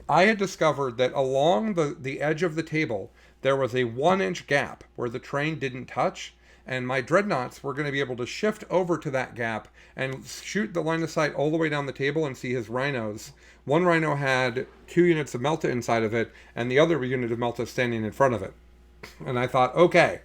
I had discovered that along the edge of the table, there was a 1-inch gap where the train didn't touch, and my Dreadnoughts were going to be able to shift over to that gap and shoot the line of sight all the way down the table and see his Rhinos. One Rhino had 2 units of Melta inside of it, and the other unit of Melta standing in front of it. And I thought, okay,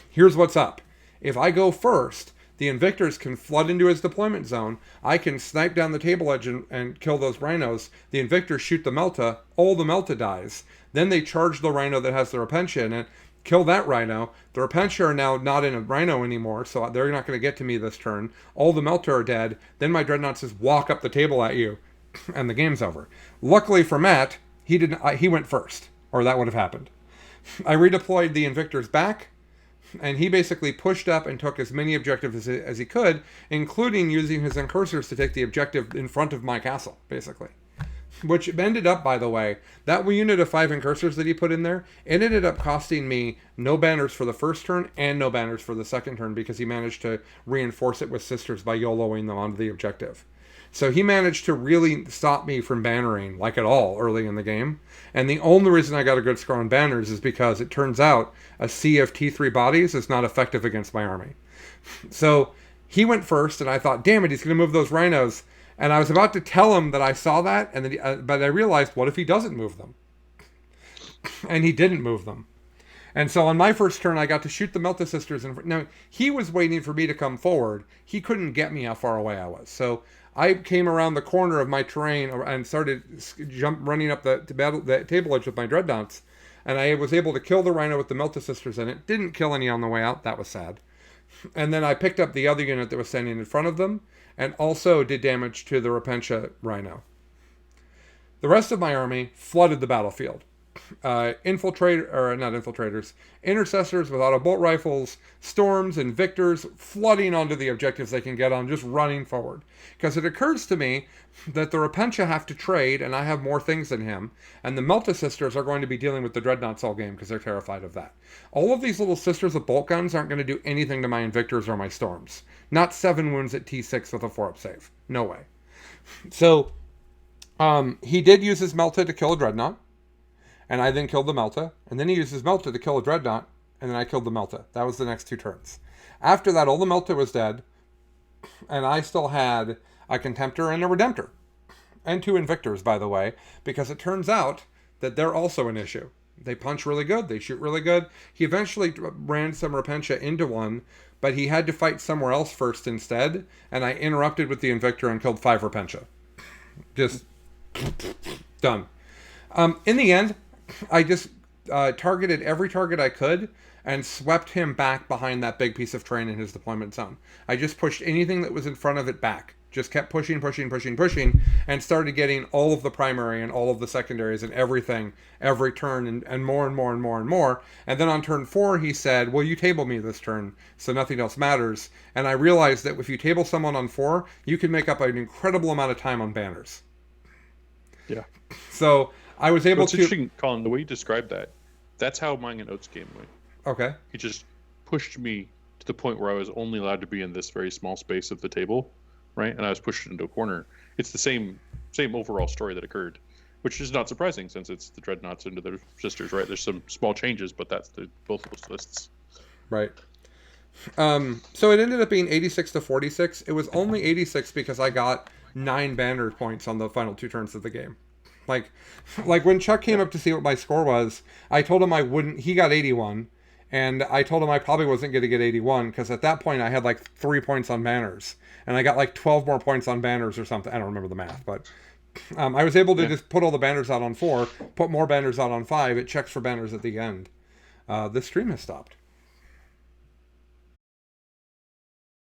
here's what's up. If I go first, the Invictors can flood into his deployment zone. I can snipe down the table edge and kill those Rhinos. The Invictors shoot the Melta. All the Melta dies. Then they charge the Rhino that has the Repentia in it, kill that Rhino. The Repentia are now not in a Rhino anymore, so they're not going to get to me this turn. All the Melta are dead. Then my Dreadnoughts just walk up the table at you, and the game's over. Luckily for Matt, he went first, or that would have happened. I redeployed the Invictors back, and he basically pushed up and took as many objectives as he could, including using his Incursors to take the objective in front of my castle, basically. Which ended up, by the way, that unit of 5 Incursors that he put in there, it ended up costing me no banners for the first turn and no banners for the second turn, because he managed to reinforce it with Sisters by YOLOing them onto the objective. So he managed to really stop me from bannering, like at all, early in the game. And the only reason I got a good score on banners is because it turns out a sea of T3 bodies is not effective against my army. So he went first, and I thought, damn it, he's going to move those Rhinos. And I was about to tell him that I saw that, and but I realized, what if he doesn't move them? And he didn't move them. And so on my first turn, I got to shoot the Melta Sisters. And now he was waiting for me to come forward. He couldn't get me how far away I was. So I came around the corner of my terrain and started running up the table edge with my dreadnoughts. And I was able to kill the rhino with the Melta Sisters in it. Didn't kill any on the way out. That was sad. And then I picked up the other unit that was standing in front of them and also did damage to the Repentia rhino. The rest of my army flooded the battlefield. Not infiltrators, intercessors with auto bolt rifles, storms, and victors flooding onto the objectives they can get on, just running forward. Because it occurs to me that the Repentia have to trade, and I have more things than him, and the Melta Sisters are going to be dealing with the Dreadnoughts all game because they're terrified of that. All of these little sisters with bolt guns aren't going to do anything to my Invictors or my Storms. Not 7 wounds at T6 with a 4-up save. No way. So, he did use his Melta to kill a Dreadnought. And I then killed the Melta. And then he used his Melta to kill a Dreadnought. And then I killed the Melta. That was the next 2 turns. After that, all the Melta was dead. And I still had a Contemptor and a Redemptor. And 2 Invictors, by the way. Because it turns out that they're also an issue. They punch really good. They shoot really good. He eventually ran some Repentia into one. But he had to fight somewhere else first instead. And I interrupted with the Invictor and killed 5 Repentia. Just done. In the end, I just targeted every target I could and swept him back behind that big piece of terrain in his deployment zone. I just pushed anything that was in front of it back. Just kept pushing, and started getting all of the primary and all of the secondaries and everything every turn and more and more and more and more. And then on turn 4, he said, well, you table me this turn, so nothing else matters. And I realized that if you table someone on 4, you can make up an incredible amount of time on banners. Yeah. So I was able to... It's interesting, Colin, the way you described that, that's how mine and Oates game went. Okay. He just pushed me to the point where I was only allowed to be in this very small space of the table, right? And I was pushed into a corner. It's the same overall story that occurred, which is not surprising since it's the Dreadnoughts into their sisters, right? There's some small changes, but that's both of those lists. Right. So it ended up being 86 to 46. It was only 86 because I got 9 banner points on the final 2 turns of the game. Like when Chuck came up to see what my score was, I told him I wouldn't. He got 81, and I told him I probably wasn't going to get 81 because at that point I had like 3 points on banners, and I got like 12 more points on banners or something. I don't remember the math, but I was able to just put all the banners out on 4, put more banners out on 5. It checks for banners at the end. The stream has stopped.